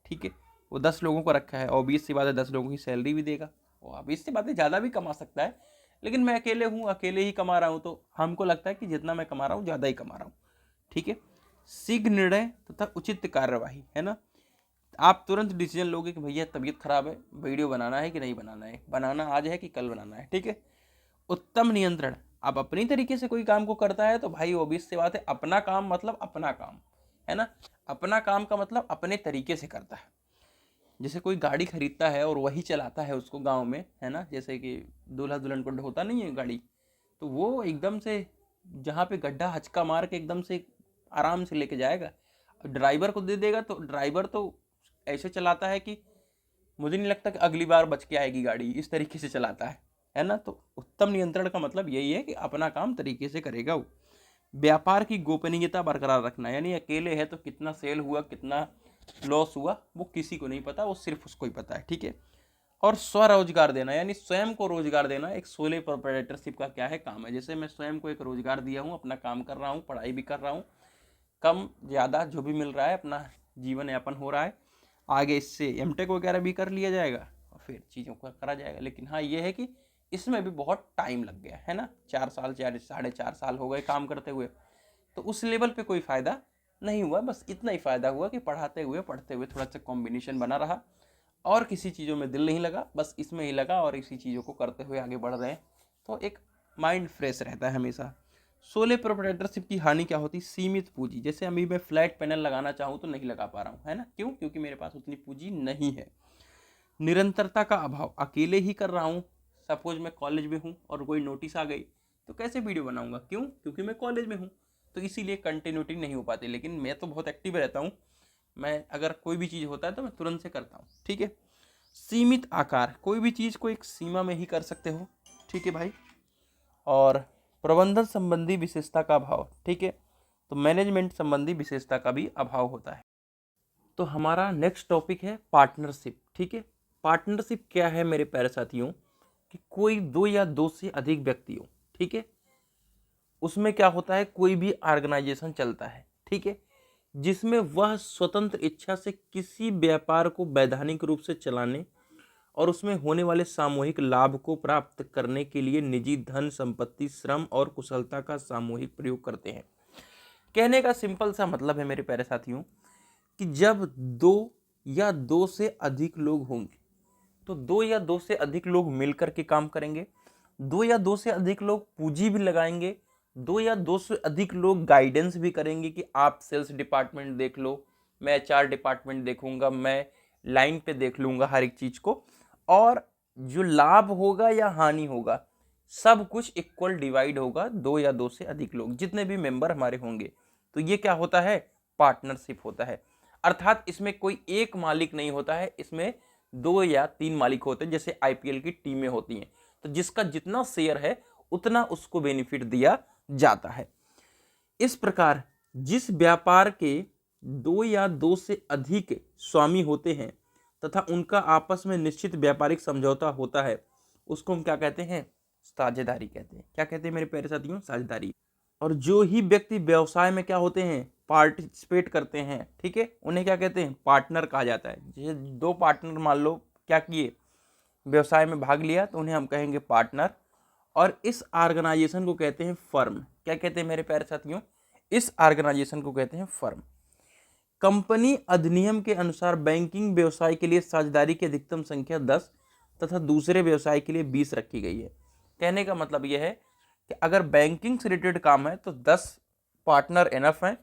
ठीक है, वो 10 लोगों को रखा है, ऑब्वियस सी बात है 10 लोगों की सैलरी भी देगा, वो ऑब्वियस सी बात है ज़्यादा भी कमा सकता है। लेकिन मैं अकेले हूँ, अकेले ही कमा रहा हूँ, तो हमको लगता है कि जितना मैं कमा रहा हूँ ज़्यादा ही कमा रहा हूँ। ठीक है। शीघ्र निर्णय तथा उचित कार्यवाही, है ना, आप तुरंत डिसीजन लोगे कि भैया तबीयत खराब है, वीडियो बनाना है कि नहीं बनाना है, बनाना आज है कि कल बनाना है। ठीक है। उत्तम नियंत्रण, आप अपनी तरीके से कोई काम को करता है तो भाई ऑब्वियस सी बात है, अपना काम मतलब अपना काम, है ना, अपना काम का मतलब अपने तरीके से करता है। जैसे कोई गाड़ी खरीदता है और वही चलाता है उसको गांव में, है ना, जैसे कि दूल्हा दुल्हन को होता नहीं है गाड़ी, तो वो एकदम से जहाँ पे गड्ढा हचका मार के एकदम से आराम से लेके जाएगा। ड्राइवर को दे देगा तो ड्राइवर तो ऐसे चलाता है कि मुझे नहीं लगता कि अगली बार बच के आएगी गाड़ी, इस तरीके से चलाता है ना। तो उत्तम नियंत्रण का मतलब यही है कि अपना काम तरीके से करेगा वो। व्यापार की गोपनीयता बरकरार रखना, यानी अकेले है तो कितना सेल हुआ, कितना लॉस हुआ, वो किसी को नहीं पता, वो सिर्फ उसको ही पता है। ठीक है। और स्वरोजगार देना, यानी स्वयं को रोजगार देना, एक सोले प्रोप्राइटरशिप का क्या है, काम है। जैसे मैं स्वयं को एक रोजगार दिया हूँ, अपना काम कर रहा हूँ, पढ़ाई भी कर रहा हूँ, कम ज़्यादा जो भी मिल रहा है अपना जीवन यापन हो रहा है। आगे इससे एमटेक वगैरह भी कर लिया जाएगा और फिर चीज़ों को करा जाएगा। लेकिन हाँ ये है कि इसमें भी बहुत टाइम लग गया है ना, 4 साल 4.5 साल हो गए काम करते हुए, तो उस लेवल पे कोई फ़ायदा नहीं हुआ। बस इतना ही फ़ायदा हुआ कि पढ़ते हुए थोड़ा सा कॉम्बिनेशन बना रहा और किसी चीज़ों में दिल नहीं लगा, बस इसमें ही लगा और इसी चीज़ों को करते हुए आगे बढ़ रहे हैं, तो एक माइंड फ्रेश रहता है हमेशा। सोले प्रोप्राइटरशिप की हानि क्या होती, सीमित पूंजी। जैसे अभी मैं फ्लैट पैनल लगाना चाहूँ तो नहीं लगा पा रहा हूँ, है ना, क्यों? क्योंकि मेरे पास उतनी पूंजी नहीं है। निरंतरता का अभाव, अकेले ही कर रहा हूँ, सपोज मैं कॉलेज में हूँ और कोई नोटिस आ गई तो कैसे वीडियो बनाऊंगा, क्यों? क्योंकि मैं कॉलेज में हूँ, तो इसीलिए कंटिन्यूटी नहीं हो पाती। लेकिन मैं तो बहुत एक्टिव रहता हूँ, मैं अगर कोई भी चीज़ होता है तो मैं तुरंत से करता हूँ। ठीक है। सीमित आकार, कोई भी चीज़ को एक सीमा में ही कर सकते हो। ठीक है भाई। और प्रबंधन संबंधी विशेषता का अभाव, ठीक है, तो मैनेजमेंट संबंधी विशेषता का भी अभाव होता है। तो हमारा नेक्स्ट टॉपिक है पार्टनरशिप। ठीक है। पार्टनरशिप क्या है मेरे प्यारे साथियों, कि कोई 2 या 2 से अधिक व्यक्ति हो, ठीक है, उसमें क्या होता है, कोई भी ऑर्गेनाइजेशन चलता है, ठीक है, जिसमें वह स्वतंत्र इच्छा से किसी व्यापार को वैधानिक रूप से चलाने और उसमें होने वाले सामूहिक लाभ को प्राप्त करने के लिए निजी धन, संपत्ति, श्रम और कुशलता का सामूहिक प्रयोग करते हैं। कहने का सिंपल सा मतलब है मेरे प्यारे साथियों, कि जब 2 या 2 से अधिक लोग होंगे तो 2 या 2 से अधिक लोग मिलकर के काम करेंगे दो या दो से अधिक लोग पूंजी भी लगाएंगे, दो या दो से अधिक लोग गाइडेंस भी करेंगे कि आप सेल्स डिपार्टमेंट देख लो, मैं एचआर डिपार्टमेंट देखूंगा, मैं लाइन पे देख लूंगा हर एक चीज को, और जो लाभ होगा या हानि होगा सब कुछ इक्वल डिवाइड होगा, दो या दो से अधिक लोग जितने भी मेंबर हमारे होंगे। तो ये क्या होता है, पार्टनरशिप होता है। अर्थात इसमें कोई एक मालिक नहीं होता है, इसमें दो या तीन मालिक होते हैं, जैसे आईपीएल की टीमें होती हैं। तो जिसका जितना शेयर है उतना उसको बेनिफिट दिया जाता है। इस प्रकार जिस व्यापार के दो या दो से अधिक स्वामी होते हैं तथा उनका आपस में निश्चित व्यापारिक समझौता होता है, उसको हम क्या कहते हैं, साझेदारी कहते हैं। क्या कहते हैं मेरे प्यारे साथियों, साझेदारी। और जो ही व्यक्ति व्यवसाय में क्या होते हैं, पार्टिसिपेट करते हैं, ठीक है, उन्हें क्या कहते हैं, पार्टनर कहा जाता है। जैसे दो पार्टनर मान लो क्या किए, व्यवसाय में भाग लिया, तो उन्हें हम कहेंगे पार्टनर। और इस ऑर्गेनाइजेशन को कहते हैं फर्म। क्या कहते हैं मेरे प्यारे साथियों, इस ऑर्गेनाइजेशन को कहते हैं फर्म। कंपनी अधिनियम के अनुसार बैंकिंग व्यवसाय के लिए साझेदारी की अधिकतम संख्या 10 तथा दूसरे व्यवसाय के लिए 20 रखी गई है। कहने का मतलब यह है कि अगर बैंकिंग से रिलेटेड काम है तो 10 पार्टनर इनफ हैं,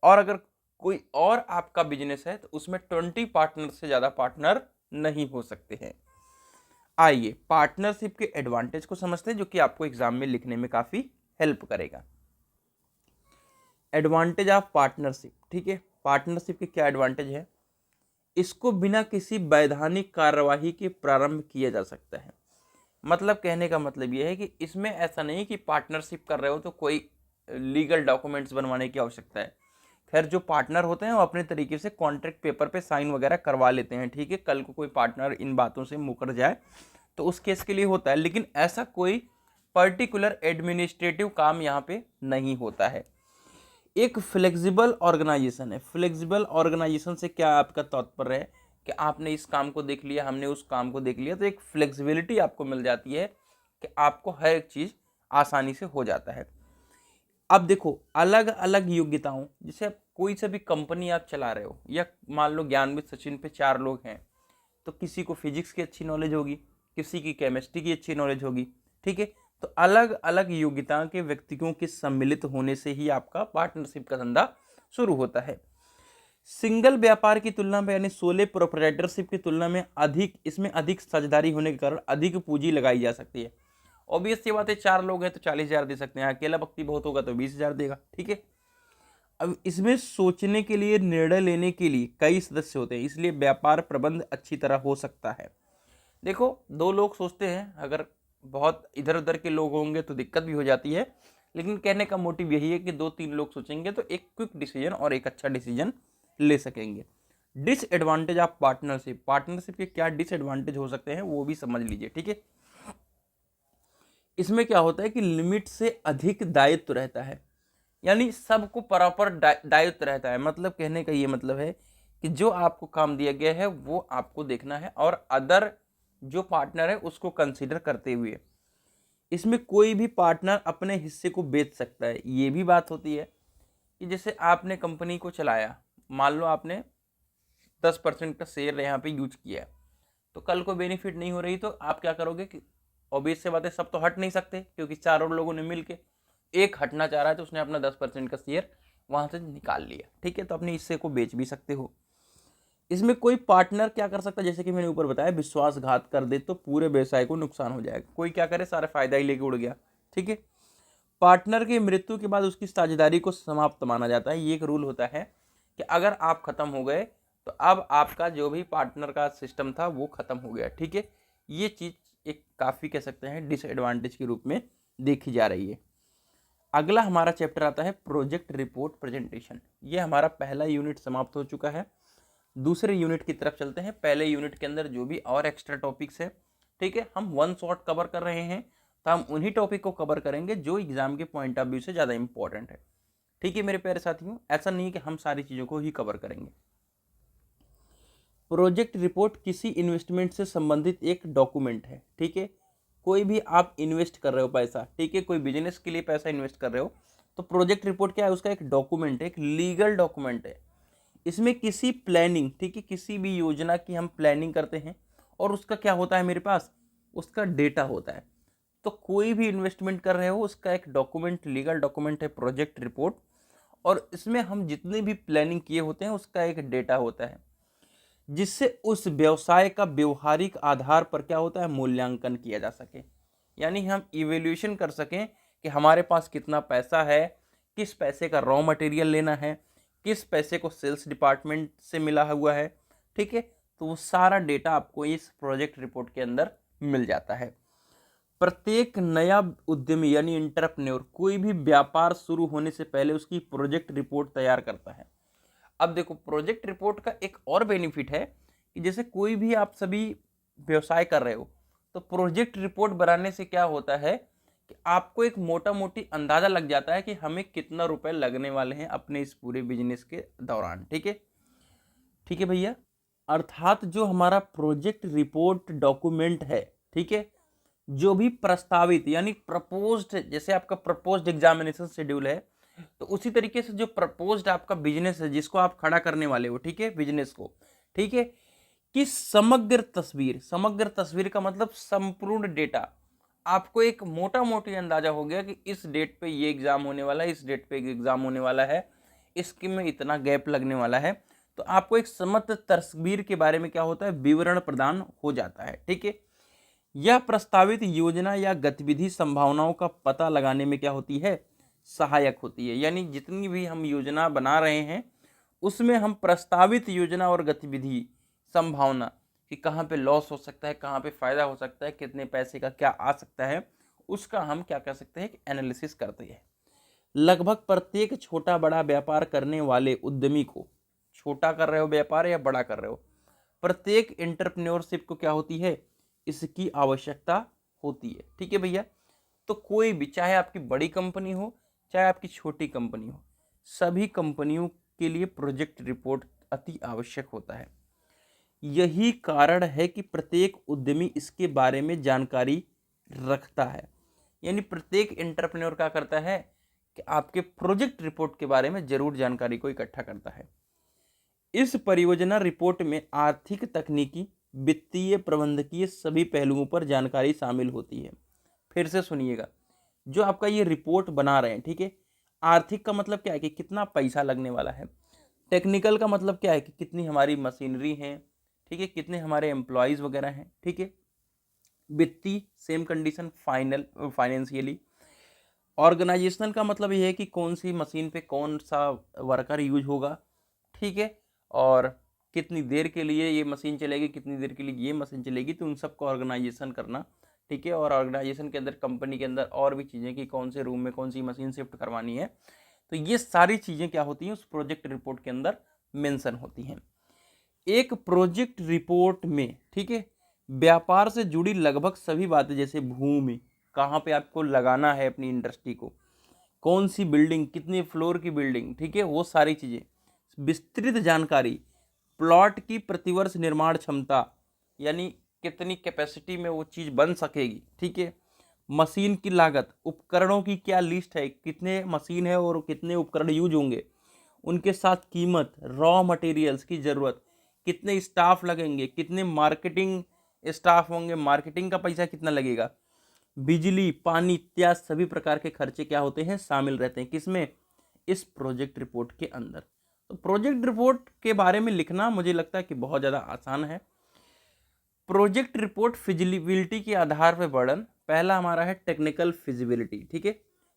और अगर कोई और आपका बिजनेस है तो उसमें 20 पार्टनर से ज़्यादा पार्टनर नहीं हो सकते हैं। आइए पार्टनरशिप के एडवांटेज को समझते हैं, जो कि आपको एग्जाम में लिखने में काफ़ी हेल्प करेगा। एडवांटेज ऑफ पार्टनरशिप, ठीक है, पार्टनरशिप के क्या एडवांटेज है। इसको बिना किसी वैधानिक कार्यवाही के प्रारंभ किया जा सकता है। मतलब कहने का मतलब यह है कि इसमें ऐसा नहीं कि पार्टनरशिप कर रहे हो तो कोई लीगल डॉक्यूमेंट्स बनवाने की आवश्यकता है। खैर जो पार्टनर होते हैं वो अपने तरीके से कॉन्ट्रैक्ट पेपर पे साइन वगैरह करवा लेते हैं, ठीक है। कल को कोई पार्टनर इन बातों से मुकर जाए तो उस केस के लिए होता है, लेकिन ऐसा कोई पर्टिकुलर एडमिनिस्ट्रेटिव काम यहाँ पे नहीं होता है। एक फ्लेक्सिबल ऑर्गेनाइजेशन है। फ्लेक्सिबल ऑर्गेनाइजेशन से क्या आपका तात्पर्य है कि आपने इस काम को देख लिया, हमने उस काम को देख लिया, तो एक फ्लेक्सिबिलिटी आपको मिल जाती है कि आपको हर एक चीज़ आसानी से हो जाता है। अब देखो अलग अलग योग्यताओं, जैसे कोई सा भी कंपनी आप चला रहे हो, या मान लो ज्ञानविद सचिन पे 4 लोग हैं, तो किसी को फिजिक्स की अच्छी नॉलेज होगी, किसी की केमिस्ट्री की अच्छी नॉलेज होगी, ठीक है। तो अलग अलग योग्यता के व्यक्तियों के सम्मिलित होने से ही आपका पार्टनरशिप का धंधा शुरू होता है। सिंगल व्यापार की तुलना में यानी सोले प्रोप्राइटरशिप की तुलना में इसमें अधिक साझेदारी होने के कारण अधिक पूंजी लगाई जा सकती है। ऑब्वियस सी बात है, 4 लोग हैं तो 40,000 दे सकते हैं, अकेला व्यक्ति बहुत होगा तो 20,000 देगा, ठीक है। अब इसमें सोचने के लिए, निर्णय लेने के लिए कई सदस्य होते हैं, इसलिए व्यापार प्रबंध अच्छी तरह हो सकता है। देखो 2 लोग सोचते हैं, अगर बहुत इधर उधर के लोग होंगे तो दिक्कत भी हो जाती है, लेकिन कहने का मोटिव यही है कि 2-3 लोग सोचेंगे तो एक क्विक डिसीजन और एक अच्छा डिसीजन ले सकेंगे। डिसएडवांटेज ऑफ पार्टनरशिप, पार्टनरशिप के क्या डिसएडवांटेज हो सकते हैं वो भी समझ लीजिए, ठीक है। इसमें क्या होता है कि लिमिट से अधिक दायित्व रहता है, यानी सबको प्रॉपर दायित्व रहता है। मतलब कहने का ये मतलब है कि जो आपको काम दिया गया है वो आपको देखना है, और अदर जो पार्टनर है उसको कंसीडर करते हुए। इसमें कोई भी पार्टनर अपने हिस्से को बेच सकता है। ये भी बात होती है कि जैसे आपने कंपनी को चलाया, मान लो आपने 10% का शेयर यहाँ पे यूज किया, तो कल को बेनिफिट नहीं हो रही तो आप क्या करोगे कि ऑब्वियस से बात है, सब तो हट नहीं सकते, क्योंकि चारों लोगों ने मिल के, एक हटना चाह रहा है तो उसने अपना 10% का शेयर वहाँ से निकाल लिया, ठीक है, तो अपने हिस्से को बेच भी सकते हो। इसमें कोई पार्टनर क्या कर सकता है, जैसे कि मैंने ऊपर बताया, विश्वासघात कर दे तो पूरे व्यवसाय को नुकसान हो जाएगा। कोई क्या करे, सारा फायदा ही लेके उड़ गया, ठीक है। पार्टनर की मृत्यु के बाद उसकी साझेदारी को समाप्त माना जाता है। ये एक रूल होता है कि अगर आप खत्म हो गए तो अब आपका जो भी पार्टनर का सिस्टम था वो खत्म हो गया, ठीक है। ये चीज़ एक काफ़ी कह सकते हैं डिसएडवांटेज के रूप में देखी जा रही है। अगला हमारा चैप्टर आता है प्रोजेक्ट रिपोर्ट प्रेजेंटेशन। ये हमारा पहला यूनिट समाप्त हो चुका है। दूसरे यूनिट की तरफ चलते हैं। पहले यूनिट के अंदर जो भी और एक्स्ट्रा टॉपिक्स है, ठीक है, हम वन शॉट कवर कर रहे हैं, तो हम उन्हीं टॉपिक को कवर करेंगे जो एग्जाम के पॉइंट ऑफ व्यू से ज़्यादा इंपॉर्टेंट है, ठीक है मेरे प्यारे साथियों। ऐसा नहीं है कि हम सारी चीज़ों को ही कवर करेंगे। प्रोजेक्ट रिपोर्ट किसी इन्वेस्टमेंट से संबंधित एक डॉक्यूमेंट है, ठीक है। कोई भी आप इन्वेस्ट कर रहे हो पैसा, ठीक है, कोई बिजनेस के लिए पैसा इन्वेस्ट कर रहे हो, तो प्रोजेक्ट रिपोर्ट क्या है, उसका एक डॉक्यूमेंट है, एक लीगल डॉक्यूमेंट है। इसमें किसी प्लानिंग, ठीक है, किसी भी योजना की हम प्लानिंग करते हैं और उसका क्या होता है मेरे पास, उसका डेटा होता है। तो कोई भी इन्वेस्टमेंट कर रहे हो उसका एक डॉक्यूमेंट, लीगल डॉक्यूमेंट है प्रोजेक्ट रिपोर्ट, और इसमें हम जितने भी प्लानिंग किए होते हैं उसका एक डेटा होता है, जिससे उस व्यवसाय का व्यवहारिक आधार पर क्या होता है, मूल्यांकन किया जा सके। यानी हम इवेल्यूएशन कर सकें कि हमारे पास कितना पैसा है, किस पैसे का रॉ मटेरियल लेना है, किस पैसे को सेल्स डिपार्टमेंट से मिला हुआ है। ठीक है, तो वो सारा डेटा आपको इस प्रोजेक्ट रिपोर्ट के अंदर मिल जाता है। प्रत्येक नया उद्यमी यानी एंटरप्रेन्योर कोई भी व्यापार शुरू होने से पहले उसकी प्रोजेक्ट रिपोर्ट तैयार करता है। अब देखो, प्रोजेक्ट रिपोर्ट का एक और बेनिफिट है कि जैसे कोई भी आप सभी व्यवसाय कर रहे हो, तो प्रोजेक्ट रिपोर्ट बनाने से क्या होता है कि आपको एक मोटा मोटी अंदाजा लग जाता है कि हमें कितना रुपए लगने वाले हैं अपने इस पूरे बिजनेस के दौरान। ठीक है, ठीक है भैया। अर्थात जो हमारा प्रोजेक्ट रिपोर्ट डॉक्यूमेंट है, ठीक है, जो भी प्रस्तावित यानी प्रपोज्ड, जैसे आपका प्रपोज्ड एग्जामिनेशन शेड्यूल है, तो उसी तरीके से जो प्रपोज्ड आपका बिजनेस है जिसको आप खड़ा करने वाले हो, ठीक है, बिजनेस को, ठीक है, कि समग्र तस्वीर का मतलब संपूर्ण डेटा, आपको एक मोटा मोटी अंदाजा हो गया कि इस डेट पे ये एग्जाम होने वाला है, इस डेट पे एग्जाम होने वाला है, इसके में इतना गैप लगने वाला है, तो आपको एक समग्र तस्वीर के बारे में क्या होता है, विवरण प्रदान हो जाता है। ठीक है, यह प्रस्तावित योजना या गतिविधि संभावनाओं का पता लगाने में क्या होती है, सहायक होती है। यानी जितनी भी हम योजना बना रहे हैं उसमें हम प्रस्तावित योजना और गतिविधि संभावना कि कहाँ पे लॉस हो सकता है, कहाँ पे फायदा हो सकता है, कितने पैसे का क्या आ सकता है, उसका हम क्या कर सकते हैं कि एनालिसिस करते हैं। लगभग प्रत्येक छोटा बड़ा व्यापार करने वाले उद्यमी को, छोटा कर रहे हो व्यापार या बड़ा कर रहे हो, प्रत्येक एंटरप्रेन्योरशिप को क्या होती है, इसकी आवश्यकता होती है। ठीक है भैया, तो कोई भी, चाहे आपकी बड़ी कंपनी हो चाहे आपकी छोटी कंपनी हो, सभी कंपनियों के लिए प्रोजेक्ट रिपोर्ट अति आवश्यक होता है। यही कारण है कि प्रत्येक उद्यमी इसके बारे में जानकारी रखता है। यानी प्रत्येक एंटरप्रेन्योर क्या करता है कि आपके प्रोजेक्ट रिपोर्ट के बारे में जरूर जानकारी को इकट्ठा करता है। इस परियोजना रिपोर्ट में आर्थिक, तकनीकी, वित्तीय, प्रबंधकीय सभी पहलुओं पर जानकारी शामिल होती है। फिर से सुनिएगा, जो आपका ये रिपोर्ट बना रहे हैं, ठीक है, आर्थिक का मतलब क्या है कि कितना पैसा लगने वाला है, टेक्निकल का मतलब क्या है कि कितनी हमारी मशीनरी है, ठीक है, कितने हमारे एम्प्लॉयज़ वगैरह हैं, ठीक है, वित्तीय सेम कंडीशन, फाइनेंशियली, ऑर्गेनाइजेशनल का मतलब ये है कि कौन सी मशीन पे कौन सा वर्कर यूज होगा, ठीक है, और कितनी देर के लिए ये मशीन चलेगी, कितनी देर के लिए ये मशीन चलेगी, तो उन सबको ऑर्गेनाइजेशन करना। ठीक है, और ऑर्गेनाइजेशन के अंदर, कंपनी के अंदर और भी चीज़ें कि कौन से रूम में कौन सी मशीन शिफ्ट करवानी है, तो ये सारी चीज़ें क्या होती हैं उस प्रोजेक्ट रिपोर्ट के अंदर मेंशन होती हैं। एक प्रोजेक्ट रिपोर्ट में, ठीक है, व्यापार से जुड़ी लगभग सभी बातें, जैसे भूमि, कहाँ पे आपको लगाना है अपनी इंडस्ट्री को, कौन सी बिल्डिंग, कितने फ्लोर की बिल्डिंग, ठीक है, वो सारी चीज़ें, विस्तृत जानकारी, प्लॉट की प्रतिवर्ष निर्माण क्षमता, यानी कितनी कैपेसिटी में वो चीज़ बन सकेगी, ठीक है, मशीन की लागत, उपकरणों की क्या लिस्ट है, कितने मशीन है और कितने उपकरण यूज होंगे, उनके साथ कीमत, रॉ मटेरियल्स की ज़रूरत, कितने स्टाफ लगेंगे, कितने मार्केटिंग स्टाफ होंगे, मार्केटिंग का पैसा कितना लगेगा, बिजली, पानी इत्यादि सभी प्रकार के खर्चे क्या होते हैं, शामिल रहते हैं किसमें, इस प्रोजेक्ट रिपोर्ट के अंदर। तो प्रोजेक्ट रिपोर्ट के बारे में लिखना मुझे लगता है कि बहुत ज़्यादा आसान है। प्रोजेक्ट रिपोर्ट फिजिबिलिटी के आधार पर वर्णन, पहला हमारा है टेक्निकल फिजिबिलिटी। ठीक है,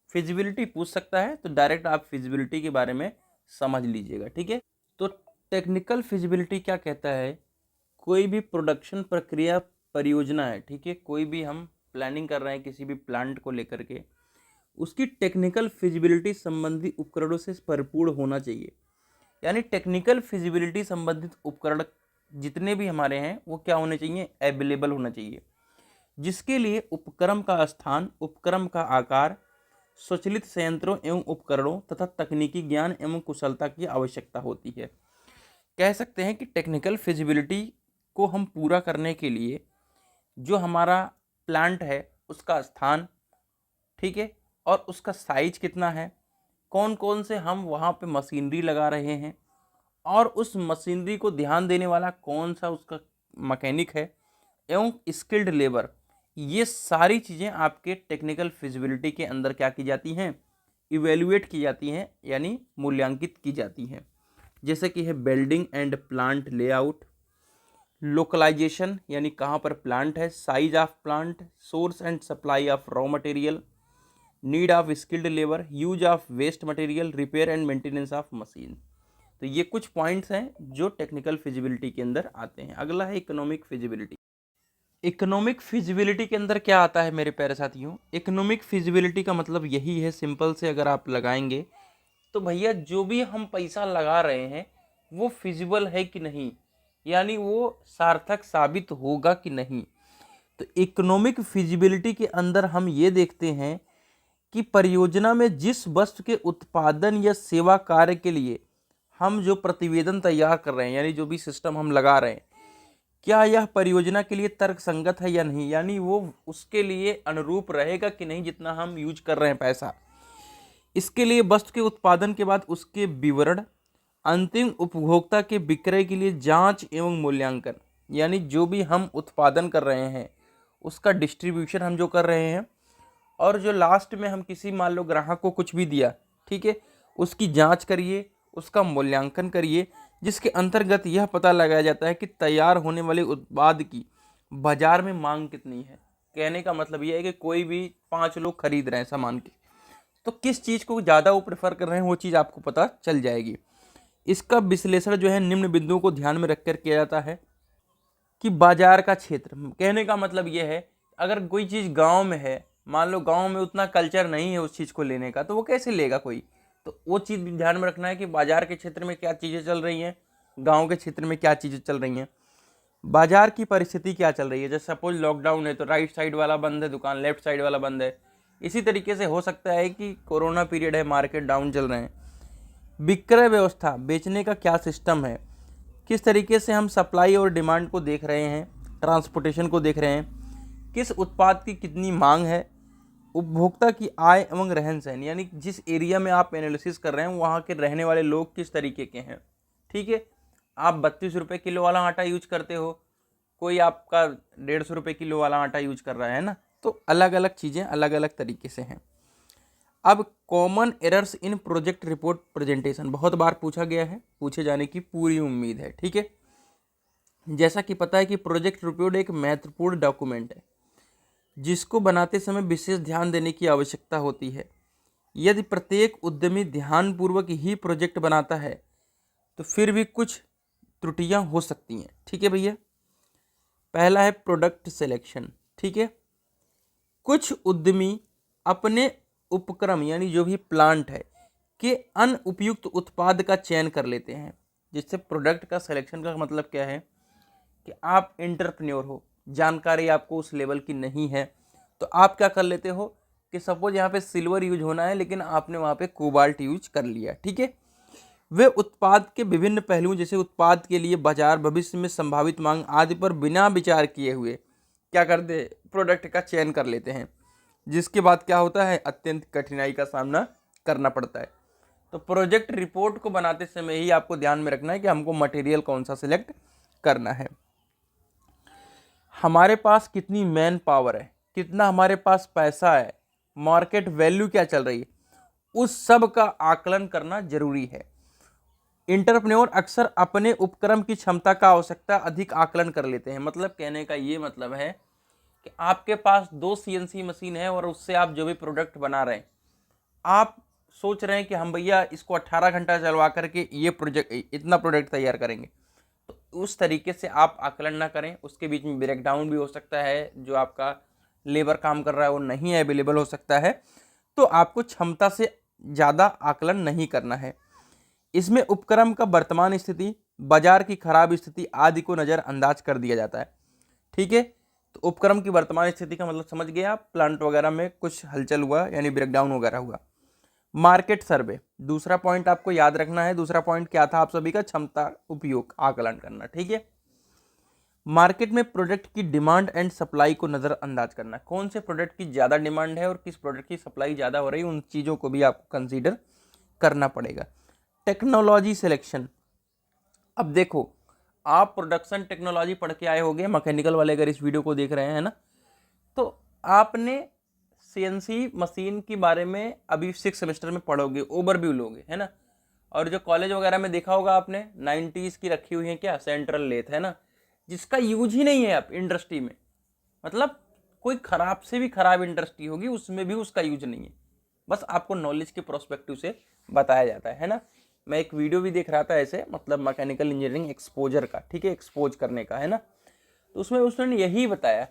फिजिबिलिटी पूछ सकता है तो डायरेक्ट आप फिजिबिलिटी के बारे में समझ लीजिएगा। ठीक है, तो टेक्निकल फिजिबिलिटी क्या कहता है, कोई भी प्रोडक्शन प्रक्रिया परियोजना है, ठीक है, कोई भी हम प्लानिंग कर रहे हैं किसी भी प्लांट को लेकर के, उसकी टेक्निकल फिजिबिलिटी संबंधी उपकरणों से परिपूर्ण होना चाहिए। यानी टेक्निकल फिजिबिलिटी संबंधित उपकरण जितने भी हमारे हैं वो क्या होने चाहिए, अवेलेबल होना चाहिए, जिसके लिए उपक्रम का स्थान, उपक्रम का आकार, स्वचालित संयंत्रों एवं उपकरणों तथा तकनीकी ज्ञान एवं कुशलता की आवश्यकता होती है। कह सकते हैं कि टेक्निकल फिजिबिलिटी को हम पूरा करने के लिए जो हमारा प्लांट है उसका स्थान, ठीक है, और उसका साइज कितना है, कौन कौन से हम वहाँ पे मशीनरी लगा रहे हैं, और उस मशीनरी को ध्यान देने वाला कौन सा उसका मैकेनिक है, एवं स्किल्ड लेबर, ये सारी चीज़ें आपके टेक्निकल फिजिबिलिटी के अंदर क्या की जाती हैं, इवेल्युएट की जाती हैं, यानी मूल्यांकित की जाती हैं। जैसे कि है building and plant layout, localisation यानी कहाँ पर प्लांट है, size of plant, source and supply of raw material, need of skilled labour, use of waste material, repair and maintenance of machine. तो ये कुछ पॉइंट्स हैं जो टेक्निकल फिजिबिलिटी के अंदर आते हैं। अगला है इकोनॉमिक फिजिबिलिटी। इकोनॉमिक फिजिबिलिटी के अंदर क्या आता है मेरे प्यारे साथियों, इकोनॉमिक फिजिबिलिटी का मतलब यही है, सिंपल से अगर आप लगाएंगे तो भैया जो भी हम पैसा लगा रहे हैं वो फिजिबल है कि नहीं, यानी वो सार्थक साबित होगा कि नहीं। तो इकोनॉमिक फिजिबिलिटी के अंदर हम ये देखते हैं कि परियोजना में जिस वस्तु के उत्पादन या सेवा कार्य के लिए हम जो प्रतिवेदन तैयार कर रहे हैं, यानी जो भी सिस्टम हम लगा रहे हैं, क्या यह परियोजना के लिए तर्कसंगत है या नहीं, यानी वो उसके लिए अनुरूप रहेगा कि नहीं जितना हम यूज कर रहे हैं पैसा। इसके लिए वस्तु के उत्पादन के बाद उसके विवरण, अंतिम उपभोक्ता के विक्रय के लिए जांच एवं मूल्यांकन, यानी जो भी हम उत्पादन कर रहे हैं उसका डिस्ट्रीब्यूशन हम जो कर रहे हैं, और जो लास्ट में हम किसी मान लो ग्राहक को कुछ भी दिया, ठीक है, उसकी जांच करिए, उसका मूल्यांकन करिए, जिसके अंतर्गत यह पता लगाया जाता है कि तैयार होने वाले उत्पाद की बाजार में मांग कितनी है। कहने का मतलब यह है कि कोई भी 5 लोग खरीद रहे हैं सामान की, तो किस चीज़ को ज़्यादा वो प्रेफर कर रहे हैं वो चीज़ आपको पता चल जाएगी। इसका विश्लेषण जो है निम्न बिंदुओं को ध्यान में रखकर किया जाता है कि बाजार का क्षेत्र, कहने का मतलब ये है अगर कोई चीज़ गांव में है, मान लो गांव में उतना कल्चर नहीं है उस चीज़ को लेने का, तो वो कैसे लेगा कोई, तो वो चीज़ भी ध्यान में रखना है कि बाजार के क्षेत्र में क्या चीज़ें चल रही हैं, गांव के क्षेत्र में क्या चीज़ें चल रही हैं, बाजार की परिस्थिति क्या चल रही है। जैसे सपोज लॉकडाउन है तो राइट साइड वाला बंद है दुकान, लेफ्ट साइड वाला बंद है। इसी तरीके से हो सकता है कि कोरोना पीरियड है, मार्केट डाउन चल रहे हैं। विक्रय व्यवस्था, बेचने का क्या सिस्टम है, किस तरीके से हम सप्लाई और डिमांड को देख रहे हैं, ट्रांसपोर्टेशन को देख रहे हैं, किस उत्पाद की कितनी मांग है, उपभोक्ता की आय एवं रहन सहन, यानी जिस एरिया में आप एनालिसिस कर रहे हैं वहाँ के रहने वाले लोग किस तरीके के हैं। ठीक है, आप 32 रुपये किलो वाला आटा यूज करते हो, कोई आपका 150 रुपये किलो वाला आटा यूज कर रहा है ना, तो अलग अलग चीज़ें अलग अलग तरीके से हैं। अब common errors in project report presentation बहुत बार पूछा गया है, पूछे जाने की पूरी उम्मीद है। ठीक है, जैसा कि पता है कि प्रोजेक्ट रिपोर्ट एक महत्वपूर्ण डॉक्यूमेंट है जिसको बनाते समय विशेष ध्यान देने की आवश्यकता होती है। यदि प्रत्येक उद्यमी ध्यानपूर्वक ही प्रोजेक्ट बनाता है तो फिर भी कुछ त्रुटियां हो सकती हैं। ठीक है भैया, पहला है प्रोडक्ट सिलेक्शन। ठीक है, कुछ उद्यमी अपने उपक्रम यानी जो भी प्लांट है के अनुपयुक्त उत्पाद का चयन कर लेते हैं। जिससे प्रोडक्ट का सिलेक्शन का मतलब क्या है कि आप एंटरप्रेन्योर हो, जानकारी आपको उस लेवल की नहीं है, तो आप क्या कर लेते हो कि सपोज यहाँ पे सिल्वर यूज होना है लेकिन आपने वहाँ पे कोबाल्ट यूज कर लिया। ठीक है, वे उत्पाद के विभिन्न पहलुओं जैसे उत्पाद के लिए बाजार, भविष्य में संभावित मांग आदि पर बिना विचार किए हुए क्या करते, प्रोडक्ट का चयन कर लेते हैं, जिसके बाद क्या होता है, अत्यंत कठिनाई का सामना करना पड़ता है। तो प्रोजेक्ट रिपोर्ट को बनाते समय ही आपको ध्यान में रखना है कि हमको मटेरियल कौन सा सिलेक्ट करना है, हमारे पास कितनी मैन पावर है, कितना हमारे पास पैसा है, मार्केट वैल्यू क्या चल रही है, उस सब का आकलन करना जरूरी है। इंटरप्रेन्योर अक्सर अपने उपक्रम की क्षमता का आवश्यकता अधिक आकलन कर लेते हैं। मतलब कहने का ये मतलब है कि आपके पास 2 CNC मशीन है और उससे आप जो भी प्रोडक्ट बना रहे हैं, आप सोच रहे हैं कि हम भैया इसको 18 घंटा चलवा करके ये प्रोजेक्ट इतना प्रोडक्ट तैयार करेंगे, तो उस तरीके से आप आकलन ना करें। उसके बीच में ब्रेकडाउन भी हो सकता है, जो आपका लेबर काम कर रहा है वो नहीं अवेलेबल हो सकता है, तो आपको क्षमता से ज़्यादा आकलन नहीं करना है। इसमें उपक्रम का वर्तमान स्थिति, बाजार की खराब स्थिति आदि को नज़रअंदाज कर दिया जाता है। ठीक है, तो उपक्रम की वर्तमान स्थिति का मतलब समझ गए आप, प्लांट वगैरह में कुछ हलचल हुआ यानी ब्रेकडाउन वगैरह हुआ। मार्केट सर्वे, दूसरा पॉइंट आपको याद रखना है। दूसरा पॉइंट क्या था आप सभी का, क्षमता उपयोग आकलन करना। ठीक है, मार्केट में प्रोडक्ट की डिमांड एंड सप्लाई को नज़रअंदाज करना, कौन से प्रोडक्ट की ज़्यादा डिमांड है और किस प्रोडक्ट की सप्लाई ज़्यादा हो रही है, उन चीज़ों को भी आपको कंसीडर करना पड़ेगा। टेक्नोलॉजी सिलेक्शन, अब देखो आप प्रोडक्शन टेक्नोलॉजी पढ़ के आए होंगे, मैकेनिकल वाले अगर इस वीडियो को देख रहे हैं ना, तो आपने सीएनसी मशीन के बारे में अभी 6 सेमेस्टर में पढ़ोगे, ओवरव्यू लोगे, है ना। और जो कॉलेज वगैरह में देखा होगा आपने 90s की रखी हुई है क्या, सेंट्रल लेथ, है ना, जिसका यूज ही नहीं है अब इंडस्ट्री में। मतलब कोई खराब से भी खराब इंडस्ट्री होगी उसमें भी उसका यूज नहीं है, बस आपको नॉलेज के प्रोस्पेक्टिव से बताया जाता है ना। मैं एक वीडियो भी देख रहा था ऐसे, मतलब मैकेनिकल इंजीनियरिंग एक्सपोजर का, ठीक है, एक्सपोज करने का, है ना। तो उसमें उसने यही बताया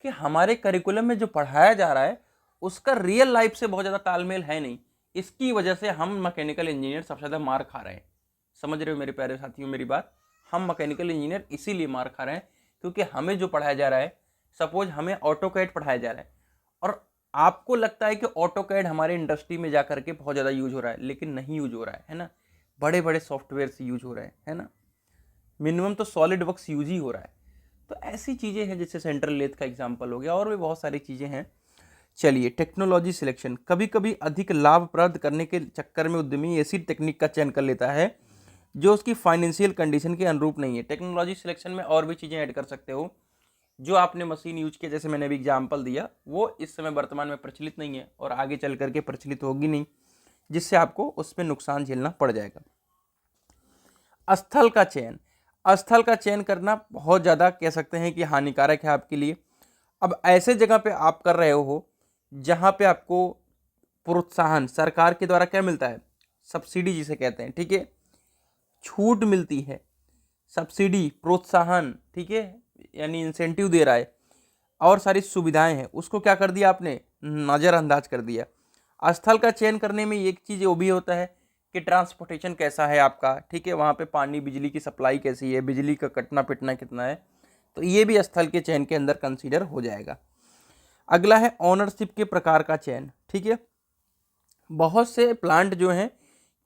कि हमारे करिकुलम में जो पढ़ाया जा रहा है उसका रियल लाइफ से बहुत ज़्यादा तालमेल है नहीं। इसकी वजह से हम मैकेनिकल इंजीनियर सबसे ज़्यादा मार खा रहे हैं। समझ रहे हो मेरे प्यारे साथियों मेरी बात। हम मैकेनिकल इंजीनियर इसीलिए मार खा रहे हैं क्योंकि हमें जो पढ़ाया जा रहा है, सपोज हमें ऑटोकैड पढ़ाया जा रहा है और आपको लगता है कि ऑटोकैड हमारे इंडस्ट्री में जा करके बहुत ज़्यादा यूज हो रहा है, लेकिन नहीं यूज हो रहा है ना। बड़े बड़े सॉफ्टवेयर से यूज हो रहा है ना। मिनिमम तो सॉलिड वर्क्स यूज ही हो रहा है। तो ऐसी चीज़ें हैं, जैसे सेंट्रल लेथ का एग्जांपल हो गया, और भी बहुत सारी चीज़ें हैं। चलिए, टेक्नोलॉजी सिलेक्शन। कभी कभी अधिक लाभ प्राप्त करने के चक्कर में उद्यमी ऐसी टेक्निक का चयन कर लेता है जो उसकी फाइनेंशियल कंडीशन के अनुरूप नहीं है। टेक्नोलॉजी सिलेक्शन में और भी चीज़ें ऐड कर सकते हो। जो आपने मशीन यूज किया, जैसे मैंने अभी एग्जाम्पल दिया, वो इस समय वर्तमान में प्रचलित नहीं है और आगे चल करके प्रचलित होगी नहीं, जिससे आपको उसमें नुकसान झेलना पड़ जाएगा। स्थल का चयन। स्थल का चयन करना बहुत ज़्यादा कह सकते हैं कि हानिकारक है आपके लिए। अब ऐसे जगह पे आप कर रहे हो जहाँ पे आपको प्रोत्साहन सरकार के द्वारा क्या मिलता है, सब्सिडी जिसे कहते हैं, ठीक है, छूट मिलती है, सब्सिडी, प्रोत्साहन, ठीक है, यानी इंसेंटिव दे रहा है, और सारी सुविधाएं हैं, उसको क्या कर दिया आपने, नज़रअंदाज कर दिया। स्थल का चयन करने में एक चीज़ वो भी होता है कि ट्रांसपोर्टेशन कैसा है आपका, ठीक है, वहाँ पे पानी बिजली की सप्लाई कैसी है, बिजली का कटना पिटना कितना है, तो ये भी स्थल के चयन के अंदर कंसीडर हो जाएगा। अगला है ऑनरशिप के प्रकार का चयन, ठीक है। बहुत से प्लांट जो हैं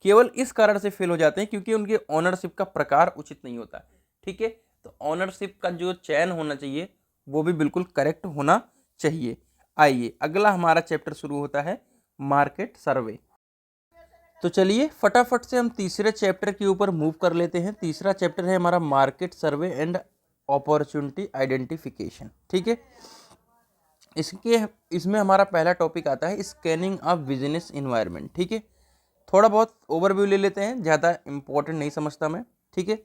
केवल इस कारण से फेल हो जाते हैं क्योंकि उनके ऑनरशिप का प्रकार उचित नहीं होता, ठीक है। तो ऑनरशिप का जो चयन होना चाहिए वो भी बिल्कुल करेक्ट होना चाहिए। आइए, अगला हमारा चैप्टर शुरू होता है मार्केट सर्वे। तो चलिए फटाफट से हम तीसरे चैप्टर के ऊपर मूव कर लेते हैं। तीसरा चैप्टर है हमारा market survey and opportunity identification, ठीक है। इसमें हमारा पहला टॉपिक आता है स्कैनिंग ऑफ बिजनेस इन्वायरमेंट, ठीक है। थोड़ा बहुत ओवरव्यू ले लेते हैं, ज़्यादा इंपॉर्टेंट नहीं समझता मैं, ठीक है।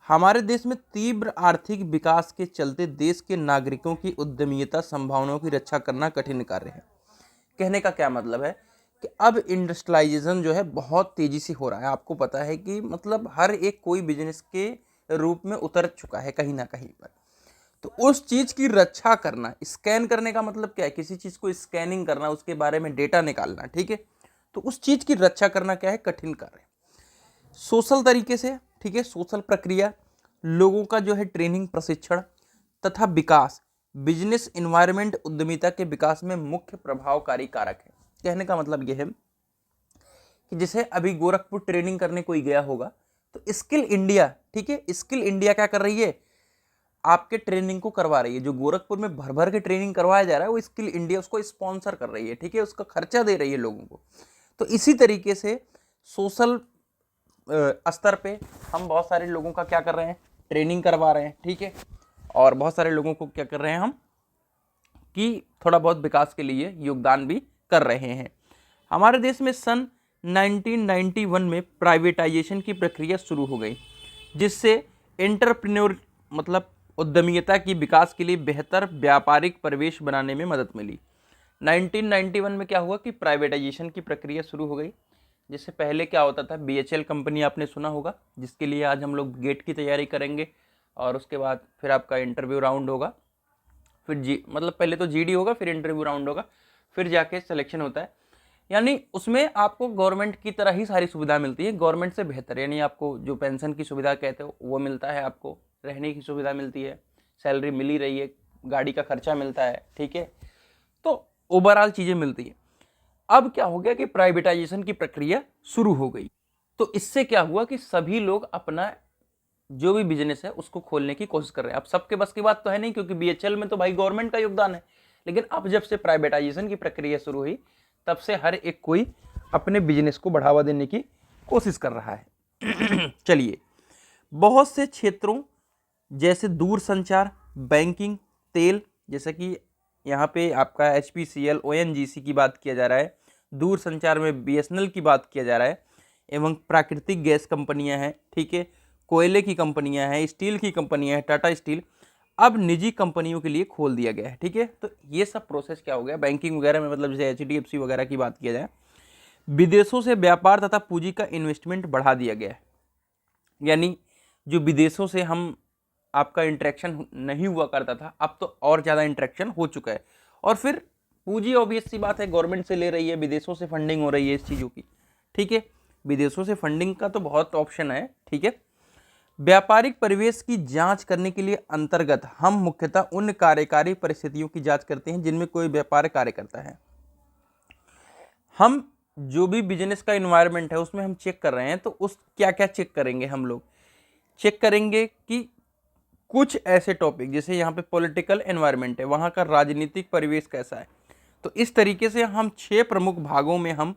हमारे देश में तीव्र आर्थिक विकास के चलते देश के नागरिकों की उद्यमिता संभावनाओं की रक्षा करना कठिन कार्य है। कहने का क्या मतलब है कि अब इंडस्ट्रियलाइजेशन जो है बहुत तेज़ी से हो रहा है। आपको पता है कि मतलब हर एक कोई बिजनेस के रूप में उतर चुका है कहीं ना कहीं पर। तो उस चीज़ की रक्षा करना, स्कैन करने का मतलब क्या है, किसी चीज़ को स्कैनिंग करना, उसके बारे में डेटा निकालना, ठीक है। तो उस चीज़ की रक्षा करना क्या है, कठिन कार्य। सोशल तरीके से, ठीक है, सोशल प्रक्रिया, लोगों का जो है ट्रेनिंग, प्रशिक्षण तथा विकास, बिजनेस इन्वायरमेंट उद्यमिता के विकास में मुख्य प्रभावकारी कारक है। कहने का मतलब यह है कि जैसे अभी गोरखपुर ट्रेनिंग करने कोई गया होगा तो स्किल इंडिया, ठीक है, स्किल इंडिया क्या कर रही है, आपके ट्रेनिंग को करवा रही है। जो गोरखपुर में भर भर के ट्रेनिंग करवाया जा रहा है वो स्किल इंडिया उसको स्पॉन्सर कर रही है, ठीक है, उसका खर्चा दे रही है लोगों को। तो इसी तरीके से सोशल स्तर पे हम बहुत सारे लोगों का क्या कर रहे हैं, ट्रेनिंग करवा रहे हैं, ठीक है। और बहुत सारे लोगों को क्या कर रहे हैं हम कि थोड़ा बहुत विकास के लिए योगदान भी कर रहे हैं। हमारे देश में सन 1991 में प्राइवेटाइजेशन की प्रक्रिया शुरू हो गई, जिससे एंटरप्रेन्योर मतलब उद्यमिता की विकास के लिए बेहतर व्यापारिक परिवेश बनाने में मदद मिली। 1991 में क्या हुआ कि प्राइवेटाइजेशन की प्रक्रिया शुरू हो गई। जिससे पहले क्या होता था, BHEL कंपनी आपने सुना होगा, जिसके लिए आज हम लोग गेट की तैयारी करेंगे और उसके बाद फिर आपका इंटरव्यू राउंड होगा, फिर मतलब पहले तो GD होगा, फिर इंटरव्यू राउंड होगा, फिर जाके सिलेक्शन होता है। यानी उसमें आपको गवर्नमेंट की तरह ही सारी सुविधा मिलती है, गवर्नमेंट से बेहतर। यानी आपको जो पेंशन की सुविधा कहते हो वो मिलता है, आपको रहने की सुविधा मिलती है, सैलरी मिल ही रही है, गाड़ी का खर्चा मिलता है, ठीक है। तो ओवरऑल चीज़ें मिलती है। अब क्या हो गया कि प्राइवेटाइजेशन की प्रक्रिया शुरू हो गई। तो इससे क्या हुआ कि सभी लोग अपना जो भी बिजनेस है उसको खोलने की कोशिश कर रहे हैं। अब सबके बस की बात तो है नहीं, क्योंकि BHEL में तो भाई गवर्नमेंट का योगदान है। लेकिन अब जब से प्राइवेटाइजेशन की प्रक्रिया शुरू हुई तब से हर एक कोई अपने बिजनेस को बढ़ावा देने की कोशिश कर रहा है। चलिए, बहुत से क्षेत्रों जैसे दूरसंचार, बैंकिंग, तेल, जैसे कि यहाँ पे आपका HPCL, ONGC की बात किया जा रहा है, दूर संचार में BSNL की बात किया जा रहा है, एवं प्राकृतिक गैस कंपनियां हैं, ठीक है, कोयले की कंपनियां हैं, स्टील की कंपनियां हैं, टाटा स्टील अब निजी कंपनियों के लिए खोल दिया गया है, ठीक है। तो ये सब प्रोसेस क्या हो गया बैंकिंग वगैरह में, मतलब जैसे HDFC वगैरह की बात किया जाए, विदेशों से व्यापार तथा पूंजी का इन्वेस्टमेंट बढ़ा दिया गया है। यानी जो विदेशों से हम आपका इंटरेक्शन नहीं हुआ करता था, अब तो और ज़्यादा इंटरेक्शन हो चुका है। और फिर पूंजी ऑब्वियस सी बात है गवर्नमेंट से ले रही है, विदेशों से फंडिंग हो रही है इस चीज़ों की, ठीक है। विदेशों से फंडिंग का तो बहुत ऑप्शन है, ठीक है। व्यापारिक परिवेश की जांच करने के लिए अंतर्गत हम मुख्यतः उन कार्यकारी परिस्थितियों की जांच करते हैं जिनमें कोई व्यापार कार्य करता है। हम जो भी बिजनेस का इन्वायरमेंट है उसमें हम चेक कर रहे हैं, तो उस क्या क्या चेक करेंगे, हम लोग चेक करेंगे कि कुछ ऐसे टॉपिक, जैसे यहाँ पे पॉलिटिकल एनवायरनमेंट है, वहाँ का राजनीतिक परिवेश कैसा है। तो इस तरीके से हम 6 प्रमुख भागों में हम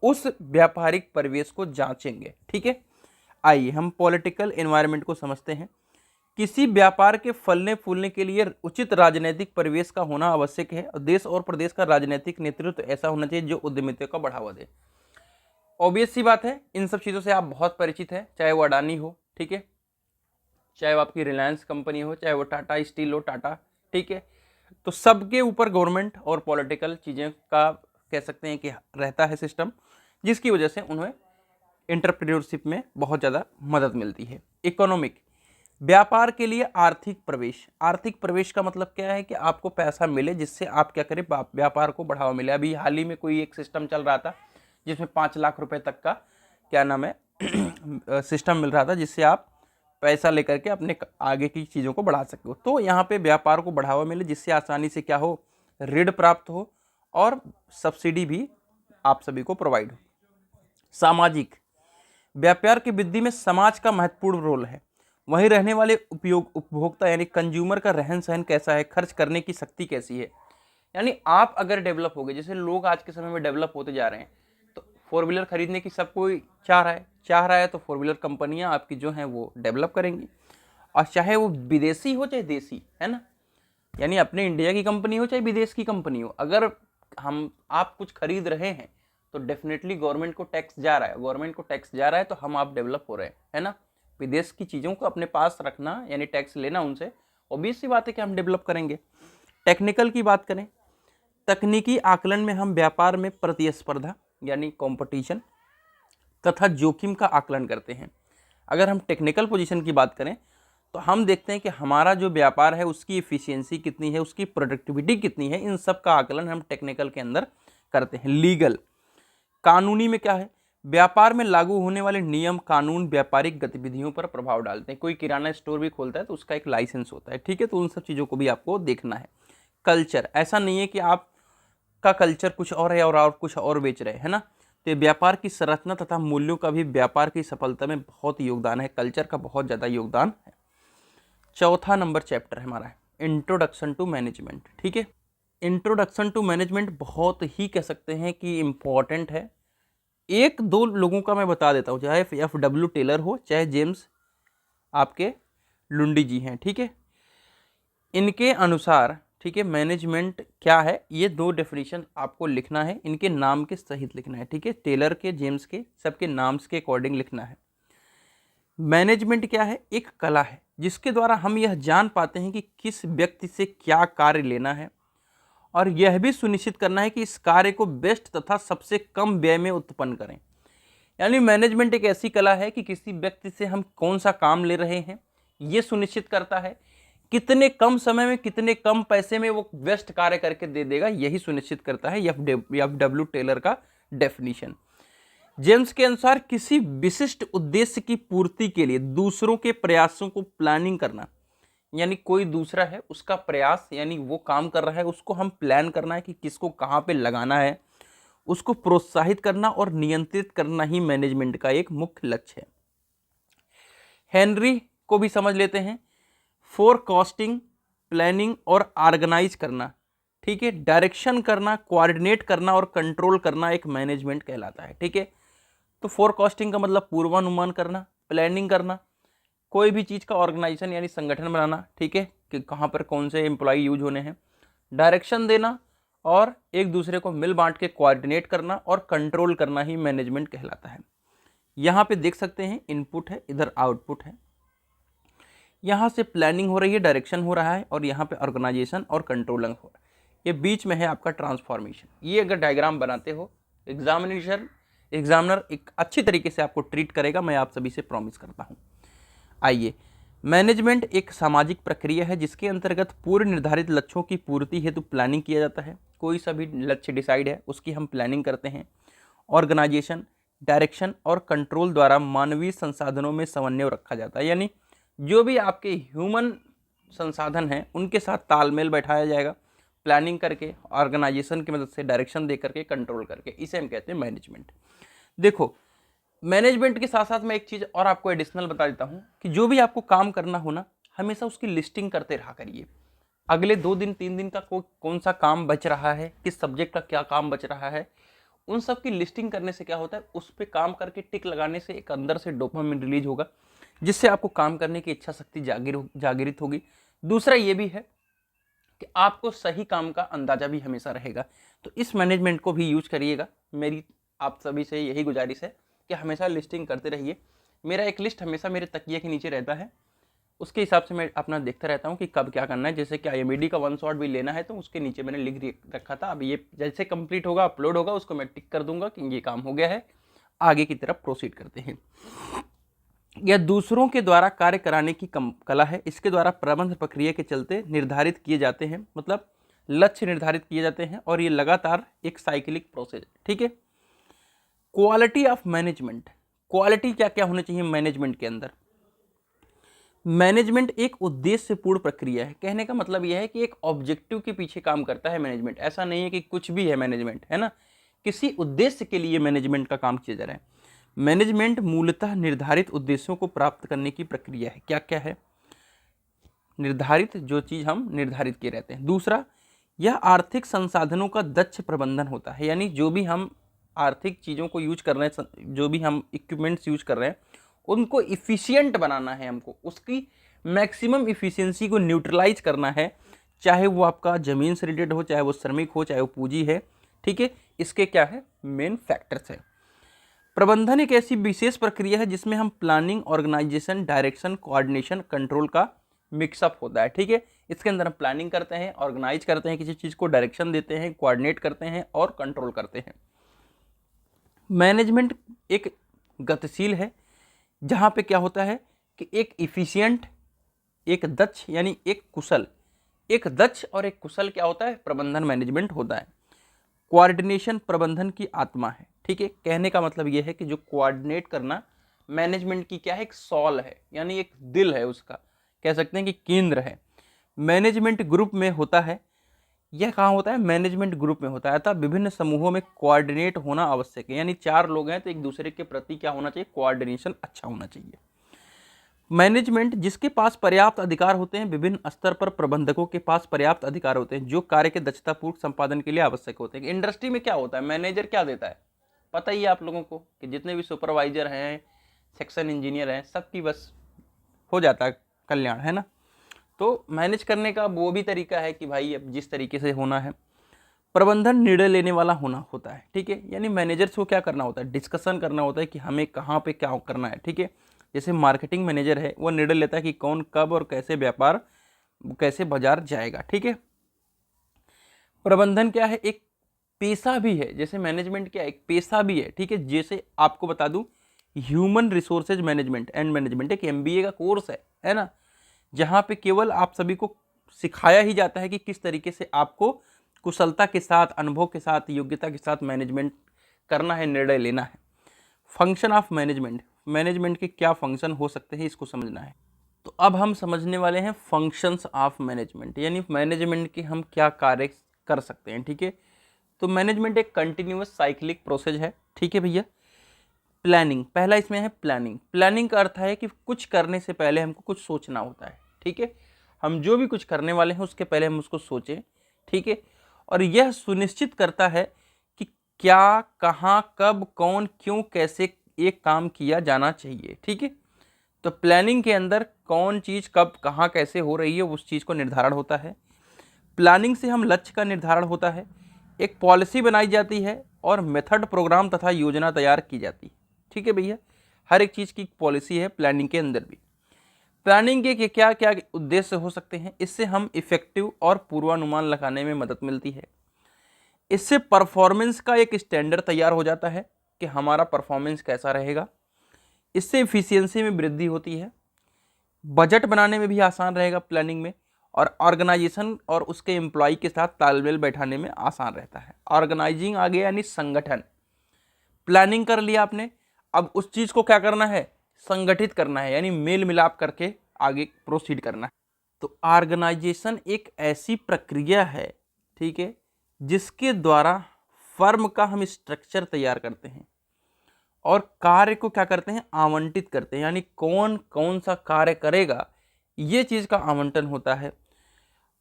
उस व्यापारिक परिवेश को जांचेंगे, ठीक है। आइए हम पॉलिटिकल एनवायरनमेंट को समझते हैं। किसी व्यापार के फलने फूलने के लिए उचित राजनीतिक परिवेश का होना आवश्यक है, और देश और प्रदेश का राजनीतिक नेतृत्व ऐसा होना चाहिए जो उद्यमिता को बढ़ावा दे। ऑब्वियस सी बात है, इन सब चीज़ों से आप बहुत परिचित हैं, चाहे वो अडानी हो, ठीक है, चाहे वो आपकी रिलायंस कंपनी हो, चाहे वो टाटा स्टील हो, टाटा, ठीक है। तो सबके ऊपर गवर्नमेंट और पॉलिटिकल चीज़ें का कह सकते हैं कि रहता है सिस्टम, जिसकी वजह से उन्हें एंटरप्रेन्योरशिप में बहुत ज़्यादा मदद मिलती है। इकोनॉमिक, व्यापार के लिए आर्थिक प्रवेश। आर्थिक प्रवेश का मतलब क्या है कि आपको पैसा मिले जिससे आप क्या करें, व्यापार को बढ़ावा मिले। अभी हाल ही में कोई एक सिस्टम चल रहा था जिसमें 5 लाख रुपए तक का क्या नाम है सिस्टम मिल रहा था, जिससे आप पैसा लेकर के अपने आगे की चीज़ों को बढ़ा सकते हो। तो यहाँ पे व्यापार को बढ़ावा मिले जिससे आसानी से क्या हो, ऋण प्राप्त हो और सब्सिडी भी आप सभी को प्रोवाइड हो। सामाजिक, व्यापार की वृद्धि में समाज का महत्वपूर्ण रोल है। वहीं रहने वाले उपभोक्ता यानी कंज्यूमर का रहन सहन कैसा है, खर्च करने की शक्ति कैसी है। यानी आप अगर डेवलप हो गए, जैसे लोग आज के समय में डेवलप होते जा रहे हैं, तो 4 व्हीलर खरीदने की सब कोई चाह रहा है, तो 4 व्हीलर कंपनियां आपकी जो हैं वो डेवलप करेंगी। और चाहे वो विदेशी हो चाहे देसी, है ना, यानी अपने इंडिया की कंपनी हो चाहे विदेश की कंपनी हो, अगर आप कुछ खरीद रहे हैं तो डेफिनेटली गवर्नमेंट को टैक्स जा रहा है, तो हम आप डेवलप हो रहे हैं, है ना। विदेश की चीज़ों को अपने पास रखना यानी टैक्स लेना उनसे, ऑब्वियस सी बात है कि हम डेवलप करेंगे। टेक्निकल की बात करें, तकनीकी आकलन में हम व्यापार में प्रतिस्पर्धा यानी कंपटीशन तथा जोखिम का आकलन करते हैं। अगर हम टेक्निकल पोजीशन की बात करें तो हम देखते हैं कि हमारा जो व्यापार है उसकी इफ़िशियंसी कितनी है, उसकी प्रोडक्टिविटी कितनी है, इन सब का आकलन हम टेक्निकल के अंदर करते हैं। लीगल, कानूनी में क्या है, व्यापार में लागू होने वाले नियम कानून व्यापारिक गतिविधियों पर प्रभाव डालते हैं। कोई किराना स्टोर भी खोलता है तो उसका एक लाइसेंस होता है, ठीक है, तो उन सब चीज़ों को भी आपको देखना है। कल्चर, ऐसा नहीं है कि आपका कल्चर कुछ और है और आप कुछ और बेच रहे हैं, है ना। तो व्यापार की संरचना तथा मूल्यों का भी व्यापार की सफलता में बहुत योगदान है, कल्चर का बहुत ज़्यादा योगदान है। चौथा नंबर चैप्टर है हमारा इंट्रोडक्शन टू मैनेजमेंट, ठीक है। इंट्रोडक्शन टू मैनेजमेंट बहुत ही कह सकते हैं कि इम्पॉर्टेंट है। एक दो लोगों का मैं बता देता हूँ, चाहे FW टेलर हो चाहे जेम्स आपके लुंडी जी हैं, ठीक है। इनके अनुसार, ठीक है, मैनेजमेंट क्या है, ये 2 डेफिनेशन आपको लिखना है, इनके नाम के सहित लिखना है, ठीक है। टेलर के, जेम्स के, सबके नाम्स के अकॉर्डिंग लिखना है। मैनेजमेंट क्या है, एक कला है जिसके द्वारा हम यह जान पाते हैं कि किस व्यक्ति से क्या कार्य लेना है और यह भी सुनिश्चित करना है कि इस कार्य को बेस्ट तथा सबसे कम व्यय में उत्पन्न करें। यानी मैनेजमेंट एक ऐसी कला है कि किसी व्यक्ति से हम कौन सा काम ले रहे हैं ये सुनिश्चित करता है, कितने कम समय में कितने कम पैसे में वो बेस्ट कार्य करके दे देगा, यही सुनिश्चित करता है FW टेलर का डेफिनेशन। जेम्स के अनुसार किसी विशिष्ट उद्देश्य की पूर्ति के लिए दूसरों के प्रयासों को प्लानिंग करना, यानी कोई दूसरा है उसका प्रयास यानी वो काम कर रहा है उसको हम प्लान करना है कि किसको कहाँ पे लगाना है, उसको प्रोत्साहित करना और नियंत्रित करना ही मैनेजमेंट का एक मुख्य लक्ष्य है। हेनरी को भी समझ लेते हैं, फोरकास्टिंग, प्लानिंग और ऑर्गेनाइज करना, ठीक है, डायरेक्शन करना, कोऑर्डिनेट करना और कंट्रोल करना एक मैनेजमेंट कहलाता है, ठीक है। तो फोरकास्टिंग का मतलब पूर्वानुमान करना, प्लानिंग करना, कोई भी चीज़ का ऑर्गेनाइजेशन यानी संगठन बनाना, ठीक है, कि कहाँ पर कौन से एम्प्लॉय यूज होने हैं, डायरेक्शन देना और एक दूसरे को मिल बांट के कोऑर्डिनेट करना और कंट्रोल करना ही मैनेजमेंट कहलाता है। यहाँ पे देख सकते हैं इनपुट है, इधर आउटपुट है। यहाँ से प्लानिंग हो रही है, डायरेक्शन हो रहा है, और यहाँ पे ऑर्गेनाइजेशन और कंट्रोलिंग हो रहा है। ये बीच में है आपका ट्रांसफॉर्मेशन। ये अगर डायग्राम बनाते हो एग्जामिनर एक अच्छी तरीके से आपको ट्रीट करेगा, मैं आप सभी से प्रॉमिस करता हूँ। आइए, मैनेजमेंट एक सामाजिक प्रक्रिया है जिसके अंतर्गत पूर्व निर्धारित लक्ष्यों की पूर्ति हेतु प्लानिंग किया जाता है। कोई सा भी लक्ष्य डिसाइड है उसकी हम प्लानिंग करते हैं। ऑर्गेनाइजेशन, डायरेक्शन और कंट्रोल द्वारा मानवीय संसाधनों में समन्वय रखा जाता है, यानी जो भी आपके ह्यूमन संसाधन हैं उनके साथ तालमेल बैठाया जाएगा, प्लानिंग करके, ऑर्गेनाइजेशन की मदद से, डायरेक्शन दे करके, कंट्रोल करके। इसे हम कहते हैं मैनेजमेंट। देखो, मैनेजमेंट के साथ साथ मैं एक चीज़ और आपको एडिशनल बता देता हूँ कि जो भी आपको काम करना हो ना, हमेशा उसकी लिस्टिंग करते रहा करिए। अगले 2 दिन 3 दिन का कौन सा काम बच रहा है, किस सब्जेक्ट का क्या काम बच रहा है, उन सब की लिस्टिंग करने से क्या होता है, उस पर काम करके टिक लगाने से एक अंदर से डोपामिन रिलीज होगा, जिससे आपको काम करने की इच्छा शक्ति जागृत होगी। दूसरा ये भी है कि आपको सही काम का अंदाजा भी हमेशा रहेगा। तो इस मैनेजमेंट को भी यूज करिएगा। मेरी आप सभी से यही गुजारिश है कि हमेशा लिस्टिंग करते रहिए। मेरा एक लिस्ट हमेशा मेरे तकिए के नीचे रहता है, उसके हिसाब से मैं अपना देखता रहता हूँ कि कब क्या करना है। जैसे कि IMD का 1 शॉट भी लेना है तो उसके नीचे मैंने लिख रखा था। अब ये जैसे कंप्लीट होगा, अपलोड होगा, उसको मैं टिक कर दूंगा कि ये काम हो गया है, आगे की तरफ प्रोसीड करते हैं। यह दूसरों के द्वारा कार्य कराने की कला है। इसके द्वारा प्रबंध प्रक्रिया के चलते निर्धारित किए जाते हैं, मतलब लक्ष्य निर्धारित किए जाते हैं, और ये लगातार एक साइक्लिक प्रोसेस है। ठीक है। क्वालिटी ऑफ मैनेजमेंट, क्वालिटी क्या क्या होनी चाहिए मैनेजमेंट के अंदर। मैनेजमेंट एक उद्देश्यपूर्ण प्रक्रिया है। कहने का मतलब यह है कि एक ऑब्जेक्टिव के पीछे काम करता है मैनेजमेंट। ऐसा नहीं है कि कुछ भी है मैनेजमेंट, है ना, किसी उद्देश्य के लिए मैनेजमेंट का काम किया जा रहा है। मैनेजमेंट मूलतः निर्धारित उद्देश्यों को प्राप्त करने की प्रक्रिया है। क्या क्या है निर्धारित, जो चीज हम निर्धारित किए रहते हैं। दूसरा, यह आर्थिक संसाधनों का दक्ष प्रबंधन होता है, यानी जो भी हम आर्थिक चीज़ों को यूज कर रहे हैं, जो भी हम इक्विपमेंट्स यूज कर रहे हैं, उनको इफ़िशियंट बनाना है, हमको उसकी मैक्सिमम इफ़िशियंसी को न्यूट्रलाइज करना है, चाहे वो आपका ज़मीन से रिलेटेड हो, चाहे वो श्रमिक हो, चाहे वो पूंजी है। ठीक है, इसके क्या है मेन फैक्टर्स है। प्रबंधन एक ऐसी विशेष प्रक्रिया है जिसमें हम planning, organisation, direction, coordination, control का मिक्सअप होता है। ठीक है, इसके अंदर हम प्लानिंग करते हैं, ऑर्गेनाइज करते हैं किसी चीज़ को, डायरेक्शन देते हैं, कोऑर्डिनेट करते हैं और कंट्रोल करते हैं। मैनेजमेंट एक गतिशील है जहाँ पे क्या होता है कि एक इफिशियंट, एक दक्ष, यानी एक कुशल, एक दक्ष और एक कुशल क्या होता है, प्रबंधन मैनेजमेंट होता है। कोऑर्डिनेशन प्रबंधन की आत्मा है। ठीक है, कहने का मतलब यह है कि जो कोऑर्डिनेट करना मैनेजमेंट की क्या है, एक सॉल है, यानी एक दिल है उसका, कह सकते हैं कि केंद्र है। मैनेजमेंट ग्रुप में होता है। यह कहाँ होता है, मैनेजमेंट ग्रुप में होता है। अतः विभिन्न समूहों में कोऑर्डिनेट होना आवश्यक है, यानी 4 लोग हैं तो एक दूसरे के प्रति क्या होना चाहिए, कोऑर्डिनेशन अच्छा होना चाहिए। मैनेजमेंट जिसके पास पर्याप्त अधिकार होते हैं, विभिन्न स्तर पर प्रबंधकों के पास पर्याप्त अधिकार होते हैं जो कार्य के दक्षतापूर्वक संपादन के लिए आवश्यक होते हैं। इंडस्ट्री में क्या होता है, मैनेजर क्या देता है, पता ही है आप लोगों को कि जितने भी सुपरवाइजर हैं, सेक्शन इंजीनियर हैं, सबकी बस हो जाता है कल्याण, है ना। तो मैनेज करने का वो भी तरीका है कि भाई अब जिस तरीके से होना है। प्रबंधन निर्णय लेने वाला होना होता है। ठीक है, यानी मैनेजर्स को क्या करना होता है, डिस्कशन करना होता है कि हमें कहाँ पे क्या करना है। ठीक है, जैसे मार्केटिंग मैनेजर है, वो निर्णय लेता है कि कौन कब और कैसे व्यापार, कैसे बाजार जाएगा। ठीक है, प्रबंधन क्या है, एक पेशा भी है। जैसे मैनेजमेंट क्या है, एक पेशा भी है। ठीक है, जैसे आपको बता दूं, human resources management and management एक MBA का कोर्स है ना, जहाँ पे केवल आप सभी को सिखाया ही जाता है कि किस तरीके से आपको कुशलता के साथ, अनुभव के साथ, योग्यता के साथ मैनेजमेंट करना है, निर्णय लेना है। फंक्शन ऑफ मैनेजमेंट, मैनेजमेंट के क्या फंक्शन हो सकते हैं, इसको समझना है। तो अब हम समझने वाले हैं फंक्शंस ऑफ मैनेजमेंट, यानी मैनेजमेंट के हम क्या कार्य कर सकते हैं। ठीक है, तो मैनेजमेंट एक कंटिन्यूअस साइक्लिक प्रोसेस है। ठीक है भैया। प्लानिंग, पहला इसमें है प्लानिंग। प्लानिंग का अर्थ है कि कुछ करने से पहले हमको कुछ सोचना होता है। ठीक है, हम जो भी कुछ करने वाले हैं उसके पहले हम उसको सोचें। ठीक है, और यह सुनिश्चित करता है कि क्या, कहाँ, कब, कौन, क्यों, कैसे एक काम किया जाना चाहिए। ठीक है, तो प्लानिंग के अंदर कौन चीज़ कब, कहाँ, कैसे हो रही है, उस चीज़ को निर्धारण होता है। प्लानिंग से हम लक्ष्य का निर्धारण होता है, एक पॉलिसी बनाई जाती है और मेथड, प्रोग्राम तथा योजना तैयार की जाती है। ठीक है भैया, हर एक चीज़ की पॉलिसी है प्लानिंग के अंदर भी। प्लानिंग के क्या क्या उद्देश्य हो सकते हैं? इससे हम इफेक्टिव और पूर्वानुमान लगाने में मदद मिलती है। इससे परफॉर्मेंस का एक स्टैंडर्ड तैयार हो जाता है कि हमारा परफॉर्मेंस कैसा रहेगा। इससे इफिशियंसी में वृद्धि होती है, बजट बनाने में भी आसान रहेगा प्लानिंग में, और ऑर्गेनाइजेशन और उसके एम्प्लॉय के साथ तालमेल बैठाने में आसान रहता है। ऑर्गेनाइजिंग आ गया यानी संगठन। प्लानिंग कर लिया आपने, अब उस चीज़ को क्या करना है? संगठित करना है, यानी मेल मिलाप करके आगे प्रोसीड करना है। तो ऑर्गेनाइजेशन एक ऐसी प्रक्रिया है, ठीक है, जिसके द्वारा फर्म का हम स्ट्रक्चर तैयार करते हैं और कार्य को क्या करते हैं? आवंटित करते हैं, यानी कौन कौन सा कार्य करेगा, ये चीज़ का आवंटन होता है।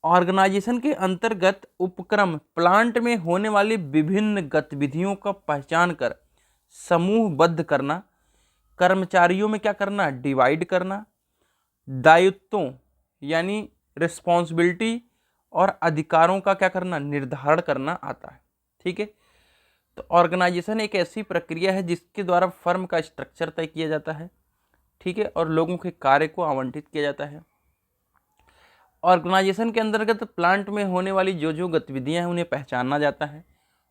ऑर्गेनाइजेशन के अंतर्गत उपक्रम प्लांट में होने वाली विभिन्न गतिविधियों का पहचान कर समूहबद्ध करना, कर्मचारियों में क्या करना? डिवाइड करना, दायित्वों यानी रिस्पॉन्सिबिलिटी और अधिकारों का क्या करना? निर्धारण करना आता है। ठीक है, तो ऑर्गेनाइजेशन एक ऐसी प्रक्रिया है जिसके द्वारा फर्म का स्ट्रक्चर तय किया जाता है, ठीक है, और लोगों के कार्य को आवंटित किया जाता है। ऑर्गेनाइजेशन के अंतर्गत प्लांट में होने वाली जो जो गतिविधियां हैं उन्हें पहचाना जाता है,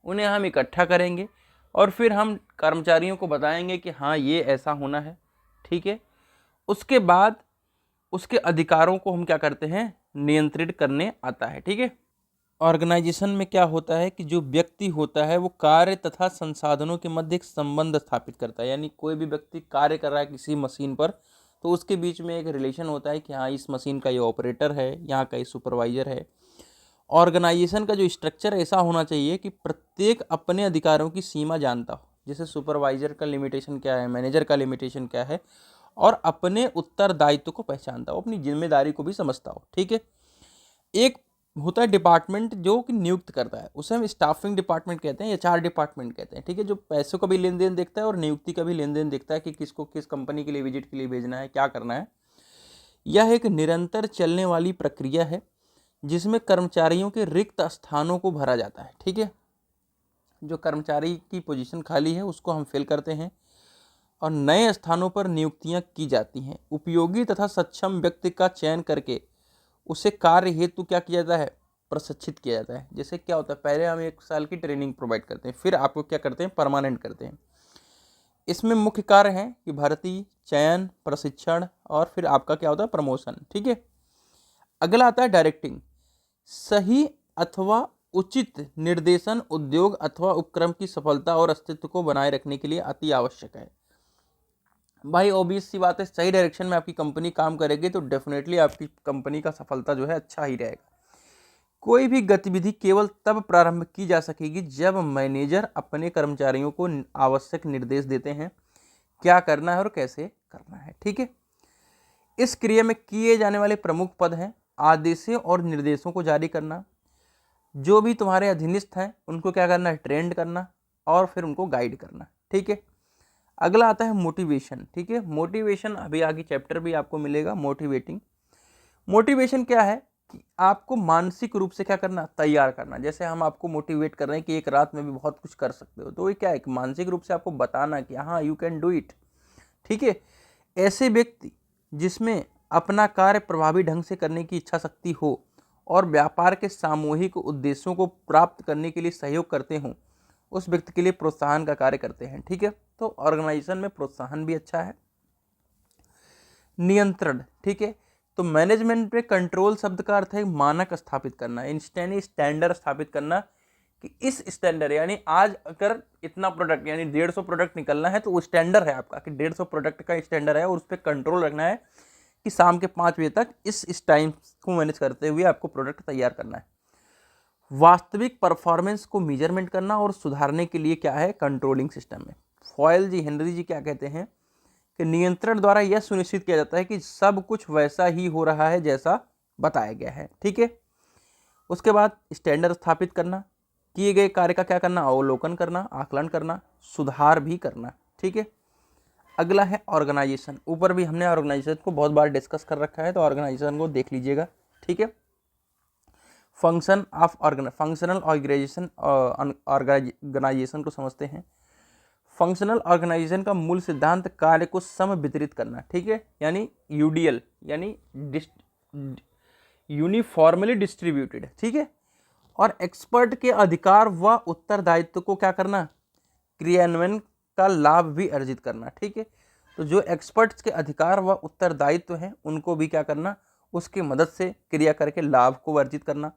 उन्हें हम इकट्ठा करेंगे और फिर हम कर्मचारियों को बताएंगे कि हाँ ये ऐसा होना है। ठीक है, उसके बाद उसके अधिकारों को हम क्या करते हैं? नियंत्रित करने आता है। ठीक है, ऑर्गेनाइजेशन में क्या होता है कि जो व्यक्ति होता है वो कार्य तथा संसाधनों के मध्य एक संबंध स्थापित करता है, यानी कोई भी व्यक्ति कार्य कर रहा है किसी मशीन पर तो उसके बीच में एक रिलेशन होता है कि हाँ इस मशीन का ये ऑपरेटर है, यहाँ का ये सुपरवाइजर है। ऑर्गेनाइजेशन का जो स्ट्रक्चर ऐसा होना चाहिए कि प्रत्येक अपने अधिकारों की सीमा जानता हो, जैसे सुपरवाइजर का लिमिटेशन क्या है, मैनेजर का लिमिटेशन क्या है, और अपने उत्तरदायित्व को पहचानता हो, अपनी जिम्मेदारी को भी समझता हो। ठीक है, एक होता है डिपार्टमेंट जो कि नियुक्त करता है, उसे हम स्टाफिंग डिपार्टमेंट कहते हैं, एचआर डिपार्टमेंट कहते हैं। ठीक है, जो पैसों का भी लेन देन देखता है और नियुक्ति का भी लेन देन देखता है कि किसको किस कंपनी के लिए विजिट के लिए भेजना है, क्या करना है। यह एक निरंतर चलने वाली प्रक्रिया है जिसमें कर्मचारियों के रिक्त स्थानों को भरा जाता है। ठीक है, जो कर्मचारी की पोजीशन खाली है उसको हम फिल करते हैं और नए स्थानों पर नियुक्तियां की जाती हैं। उपयोगी तथा सक्षम व्यक्ति का चयन करके उसे कार्य हेतु क्या किया जाता है? प्रशिक्षित किया जाता है। जैसे क्या होता है, पहले हम 1 साल की ट्रेनिंग प्रोवाइड करते हैं, फिर आपको क्या करते हैं? परमानेंट करते हैं। इसमें मुख्य कार्य हैं कि भर्ती, चयन, प्रशिक्षण और फिर आपका क्या होता है? प्रमोशन। ठीक है, अगला आता है डायरेक्टिंग। सही अथवा उचित निर्देशन उद्योग अथवा उपक्रम की सफलता और अस्तित्व को बनाए रखने के लिए अति आवश्यक है। भाई ऑब्वियस सी बात है, सही डायरेक्शन में आपकी कंपनी काम करेगी तो डेफिनेटली आपकी कंपनी का सफलता जो है अच्छा ही रहेगा। कोई भी गतिविधि केवल तब प्रारंभ की जा सकेगी जब मैनेजर अपने कर्मचारियों को आवश्यक निर्देश देते हैं क्या करना है और कैसे करना है। ठीक है, इस क्रिया में किए जाने वाले प्रमुख पद हैं आदेशों और निर्देशों को जारी करना, जो भी तुम्हारे अधीनस्थ हैं उनको क्या करना है? ट्रेंड करना और फिर उनको गाइड करना। ठीक है, अगला आता है मोटिवेशन। ठीक है, मोटिवेशन अभी आगे चैप्टर भी आपको मिलेगा, मोटिवेटिंग। मोटिवेशन क्या है कि आपको मानसिक रूप से क्या करना? तैयार करना। जैसे हम आपको मोटिवेट कर रहे हैं कि एक रात में भी बहुत कुछ कर सकते हो, तो ये क्या है कि मानसिक रूप से आपको बताना कि हाँ यू कैन डू इट। ठीक है, ऐसे व्यक्ति जिसमें अपना कार्य प्रभावी ढंग से करने की इच्छा शक्ति हो और व्यापार के सामूहिक उद्देश्यों को प्राप्त करने के लिए सहयोग करते हों, उस व्यक्ति के लिए प्रोत्साहन का कार्य करते हैं। ठीक है, तो ऑर्गेनाइजेशन में प्रोत्साहन भी अच्छा है। नियंत्रण, ठीक है, तो मैनेजमेंट पे कंट्रोल शब्द का अर्थ है मानक स्थापित करना, इंस्टेंट स्टैंडर्ड स्थापित करना कि इस स्टैंडर्ड यानी आज अगर इतना प्रोडक्ट यानी 150 प्रोडक्ट निकलना है तो वो स्टैंडर्ड है आपका कि 150 प्रोडक्ट का स्टैंडर्ड है और उस पर कंट्रोल रखना है कि शाम के 5 बजे तक इस टाइम को मैनेज करते हुए आपको प्रोडक्ट तैयार करना है। वास्तविक परफॉर्मेंस को मेजरमेंट करना और सुधारने के लिए क्या है? कंट्रोलिंग सिस्टम में। फॉयल जी, हेनरी जी क्या कहते हैं कि नियंत्रण द्वारा यह सुनिश्चित किया जाता है कि सब कुछ वैसा ही हो रहा है जैसा बताया गया है। ठीक है, उसके बाद स्टैंडर्ड स्थापित करना, किए गए कार्य का क्या करना? अवलोकन करना, आकलन करना, सुधार भी करना। ठीक है, अगला है ऑर्गेनाइजेशन। ऊपर भी हमने ऑर्गेनाइजेशन को बहुत बार डिस्कस कर रखा है तो ऑर्गेनाइजेशन को देख लीजिएगा। ठीक है, फंक्शनल ऑर्गेनाइजेशन को समझते हैं। फंक्शनल ऑर्गेनाइजेशन का मूल सिद्धांत कार्य को सम वितरित करना, ठीक है, यानी यूडीएल यानी यूनिफॉर्मली डिस्ट्रीब्यूटेड, ठीक है। और एक्सपर्ट के अधिकार व उत्तरदायित्व को क्या करना, क्रियान्वयन का लाभ भी अर्जित करना, ठीक है। तो जो एक्सपर्ट्स के अधिकार व उत्तरदायित्व हैं उनको भी क्या करना, उसकी मदद से क्रिया करके लाभ को अर्जित करना।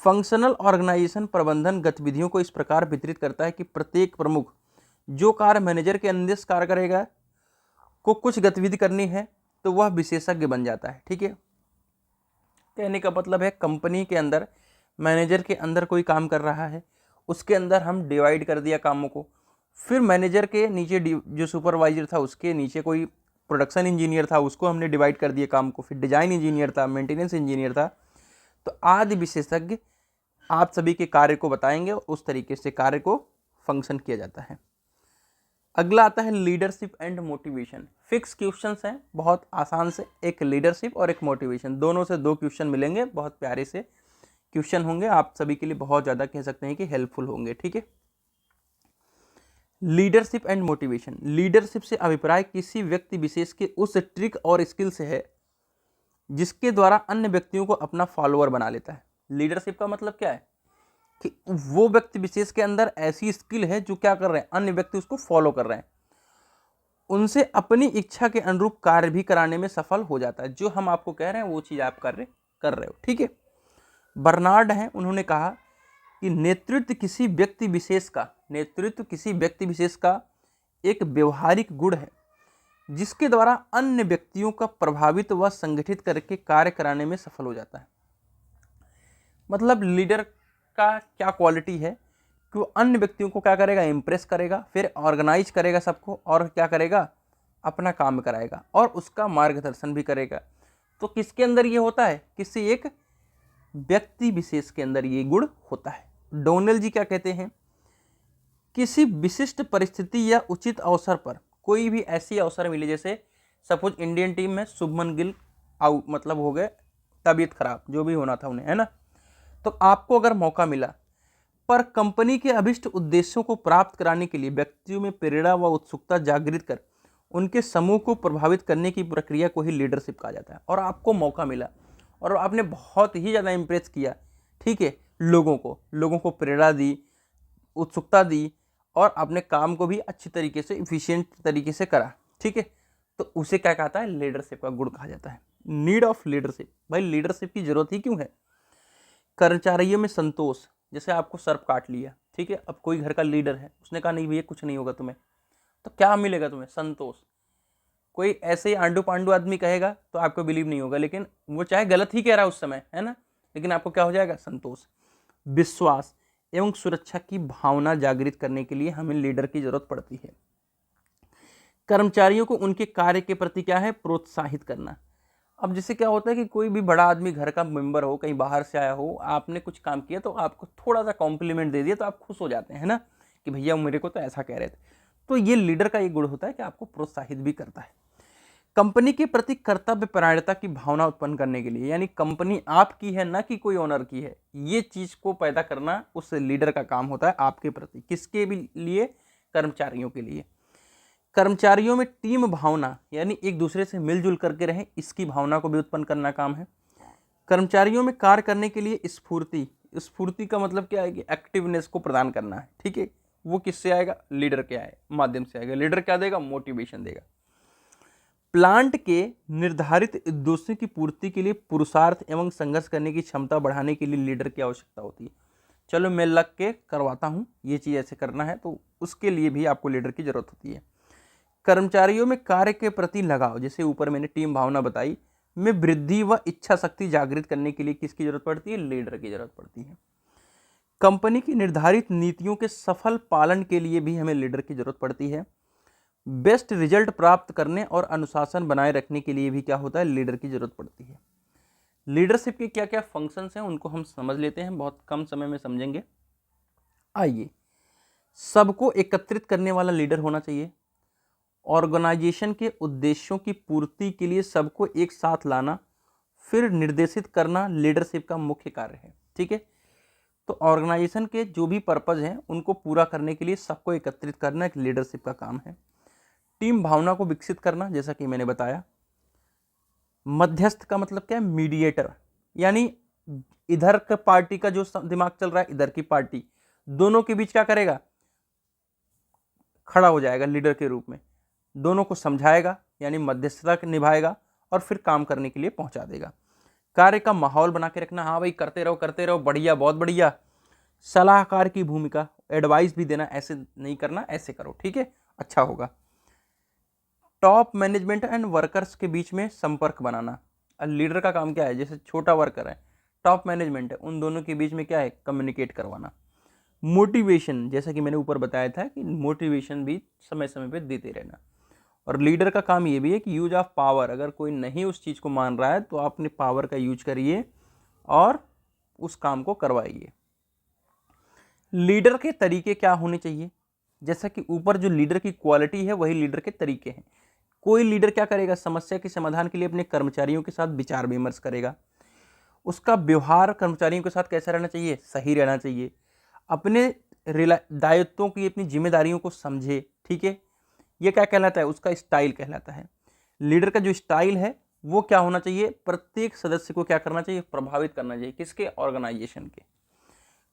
फंक्शनल ऑर्गेनाइजेशन प्रबंधन गतिविधियों को इस प्रकार वितरित करता है कि प्रत्येक प्रमुख जो कार्य मैनेजर के अंदेश कार्य करेगा को कुछ गतिविधि करनी है तो वह विशेषज्ञ बन जाता है, ठीक है। कहने का मतलब है कंपनी के अंदर मैनेजर के अंदर कोई काम कर रहा है, उसके अंदर हम डिवाइड कर दिया कामों को, फिर मैनेजर के नीचे जो सुपरवाइजर था उसके नीचे कोई प्रोडक्शन इंजीनियर था, उसको हमने डिवाइड कर दिया काम को, फिर डिजाइन इंजीनियर था, मेंटेनेंस इंजीनियर था। तो आदि विशेषज्ञ आप सभी के कार्य को बताएंगे, उस तरीके से कार्य को फंक्शन किया जाता है। अगला आता है leadership and motivation. Fix questions हैं, बहुत आसान से, एक लीडरशिप और एक मोटिवेशन, दोनों से 2 क्वेश्चन मिलेंगे, बहुत प्यारे से क्वेश्चन होंगे, आप सभी के लिए बहुत ज़्यादा कह सकते हैं कि हेल्पफुल होंगे, ठीक है। Leadership and motivation. लीडरशिप से अभिप्राय किसी व्यक्ति विशेष के उस ट्रिक और स्किल से है जिसके द्वारा अन्य व्यक्तियों को अपना फॉलोअर बना लेता है। लीडरशिप का मतलब क्या है कि वो व्यक्ति विशेष के अंदर ऐसी स्किल है जो क्या कर रहे हैं, अन्य व्यक्ति उसको फॉलो कर रहे हैं, उनसे अपनी इच्छा के अनुरूप कार्य भी कराने में सफल हो जाता है। जो हम आपको कह रहे हैं वो चीज़ आप कार्य कर रहे हो, ठीक है। बर्नार्ड हैं, उन्होंने कहा कि नेतृत्व किसी व्यक्ति विशेष का एक व्यवहारिक गुण है जिसके द्वारा अन्य व्यक्तियों का प्रभावित व संगठित करके कार्य कराने में सफल हो जाता है। मतलब लीडर का क्या क्वालिटी है कि वो अन्य व्यक्तियों को क्या करेगा, इंप्रेस करेगा, फिर ऑर्गेनाइज करेगा सबको, और क्या करेगा, अपना काम कराएगा और उसका मार्गदर्शन भी करेगा। तो किसके अंदर ये होता है, किसी एक व्यक्ति विशेष के अंदर ये गुण होता है। डोनेल जी क्या कहते हैं, किसी विशिष्ट परिस्थिति या उचित अवसर पर कोई भी ऐसी अवसर मिले, जैसे सपोज इंडियन टीम में शुभमन गिल आउट, मतलब हो गए, तबीयत खराब, जो भी होना था उन्हें, है ना, तो आपको अगर मौका मिला पर कंपनी के अभिष्ट उद्देश्यों को प्राप्त कराने के लिए व्यक्तियों में प्रेरणा व उत्सुकता जागृत कर उनके समूह को प्रभावित करने की प्रक्रिया को ही लीडरशिप कहा जाता है। और आपको मौका मिला और आपने बहुत ही ज़्यादा इंप्रेस किया, ठीक है, लोगों को प्रेरणा दी, उत्सुकता दी, और अपने काम को भी अच्छी तरीके से, इफिशिएंट तरीके से करा, ठीक है, तो उसे क्या कहता है, लीडरशिप का गुण कहा जाता है। Need of leadership. भाई लीडरशिप की जरूरत ही क्यों है? कर्मचारियों में संतोष। जैसे आपको सर्प काट लिया, ठीक है, अब कोई घर का लीडर है, उसने कहा नहीं भैया कुछ नहीं होगा तुम्हें, तो क्या मिलेगा तुम्हें? संतोष। कोई ऐसे ही आंडू पांडू आदमी कहेगा तो आपको बिलीव नहीं होगा, लेकिन वो चाहे गलत ही कह रहा है उस समय, है ना, लेकिन आपको क्या हो जाएगा? संतोष। विश्वास एवं सुरक्षा की भावना जागृत करने के लिए हमें लीडर की जरूरत पड़ती है। कर्मचारियों को उनके कार्य के प्रति क्या है, प्रोत्साहित करना। अब जैसे क्या होता है कि कोई भी बड़ा आदमी, घर का मेंबर हो, कहीं बाहर से आया हो, आपने कुछ काम किया तो आपको थोड़ा सा कॉम्प्लीमेंट दे दिया तो आप खुश हो जाते हैं, है ना, कि भैया मेरे को तो ऐसा कह रहे थे। तो ये लीडर का एक गुण होता है कि आपको प्रोत्साहित भी करता है। कंपनी के प्रति कर्तव्य परायणता की भावना उत्पन्न करने के लिए, यानी कंपनी आपकी है ना कि कोई ओनर की है, ये चीज को पैदा करना उस लीडर का काम होता है आपके प्रति। किसके भी लिए? कर्मचारियों के लिए। कर्मचारियों में टीम भावना, यानी एक दूसरे से मिलजुल करके रहें, इसकी भावना को भी उत्पन्न करना काम है। कर्मचारियों में कार्य करने के लिए स्फूर्ति का मतलब क्या है कि एक्टिवनेस को प्रदान करना है, ठीक है, वो किससे आएगा? लीडर के माध्यम से आएगा। लीडर क्या देगा? मोटिवेशन देगा। प्लांट के निर्धारित उद्देश्यों की पूर्ति के लिए पुरुषार्थ एवं संघर्ष करने की क्षमता बढ़ाने के लिए लीडर की आवश्यकता होती है। चलो मैं लग के करवाता हूँ, ये चीज़ ऐसे करना है, तो उसके लिए भी आपको लीडर की जरूरत होती है। कर्मचारियों में कार्य के प्रति लगाव, जैसे ऊपर मैंने टीम भावना बताई, में वृद्धि व इच्छा शक्ति जागृत करने के लिए किसकी जरूरत पड़ती है? लीडर की जरूरत पड़ती है। कंपनी की निर्धारित नीतियों के सफल पालन के लिए भी हमें लीडर की जरूरत पड़ती है। बेस्ट रिजल्ट प्राप्त करने और अनुशासन बनाए रखने के लिए भी क्या होता है? लीडर की जरूरत पड़ती है। लीडरशिप के क्या क्या फंक्शंस हैं उनको हम समझ लेते हैं, बहुत कम समय में समझेंगे। आइए, सबको एकत्रित करने वाला लीडर होना चाहिए। ऑर्गेनाइजेशन के उद्देश्यों की पूर्ति के लिए सबको एक साथ लाना, फिर निर्देशित करना लीडरशिप का मुख्य कार्य है, ठीक है। तो ऑर्गेनाइजेशन के जो भी पर्पज़ हैं उनको पूरा करने के लिए सबको एकत्रित करना एक लीडरशिप का काम है। टीम भावना को विकसित करना, जैसा कि मैंने बताया। मध्यस्थ का मतलब क्या है? मीडिएटर, यानी इधर का पार्टी का जो दिमाग चल रहा है, इधर की पार्टी, दोनों के बीच क्या करेगा? खड़ा हो जाएगा लीडर के रूप में, दोनों को समझाएगा, यानी मध्यस्थता निभाएगा और फिर काम करने के लिए पहुंचा देगा। कार्य का माहौल बना के रखना, हाँ भाई करते रहो बढ़िया, बहुत बढ़िया। सलाहकार की भूमिका, एडवाइस भी देना, ऐसे नहीं करना, ऐसे करो, ठीक है, अच्छा होगा। टॉप मैनेजमेंट एंड वर्कर्स के बीच में संपर्क बनाना। लीडर का काम क्या है? जैसे छोटा वर्कर है, टॉप मैनेजमेंट है, उन दोनों के बीच में क्या है? कम्युनिकेट करवाना। मोटिवेशन, जैसा कि मैंने ऊपर बताया था कि मोटिवेशन भी समय समय पे देते रहना। और लीडर का काम ये भी है कि यूज ऑफ पावर, अगर कोई नहीं उस चीज़ को मान रहा है तो आप अपने पावर का यूज करिए और उस काम को करवाइए। लीडर के तरीके क्या होने चाहिए? जैसा कि ऊपर जो लीडर की क्वालिटी है वही लीडर के तरीके हैं। कोई लीडर क्या करेगा? समस्या के समाधान के लिए अपने कर्मचारियों के साथ विचार विमर्श करेगा। उसका व्यवहार कर्मचारियों के साथ कैसा रहना चाहिए? सही रहना चाहिए। अपने दायित्वों की, अपनी जिम्मेदारियों को समझे, ठीक है। ये क्या कहलाता है? उसका स्टाइल कहलाता है। लीडर का जो स्टाइल है वो क्या होना चाहिए? प्रत्येक सदस्य को क्या करना चाहिए? प्रभावित करना चाहिए। किसके? ऑर्गेनाइजेशन के।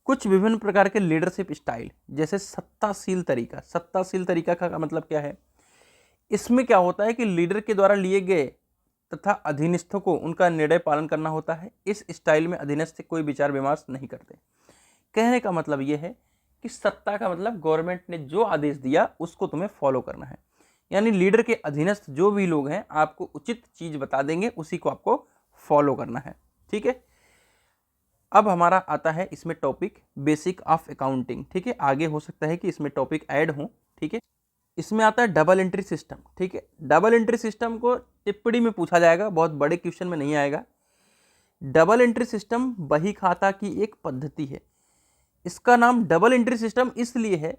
कुछ विभिन्न प्रकार के लीडरशिप स्टाइल, जैसे सत्ताशील तरीका। सत्ताशील तरीका का मतलब क्या है? इसमें क्या होता है कि लीडर के द्वारा लिए गए तथा अधीनस्थों को उनका निर्णय पालन करना होता है। इस स्टाइल में अधीनस्थ कोई विचार विमर्श नहीं करते। कहने का मतलब यह है कि सत्ता का मतलब गवर्नमेंट ने जो आदेश दिया उसको तुम्हें फॉलो करना है, यानी लीडर के अधीनस्थ जो भी लोग हैं आपको उचित चीज बता देंगे, उसी को आपको फॉलो करना है, ठीक है। अब हमारा आता है इसमें टॉपिक बेसिक ऑफ अकाउंटिंग, ठीक है। आगे हो सकता है कि इसमें टॉपिक ऐड हो, ठीक है। इसमें आता है डबल एंट्री सिस्टम, ठीक है। डबल एंट्री सिस्टम को टिप्पणी में पूछा जाएगा, बहुत बड़े क्वेश्चन में नहीं आएगा। डबल एंट्री सिस्टम बही खाता की एक पद्धति है। इसका नाम डबल एंट्री सिस्टम इसलिए है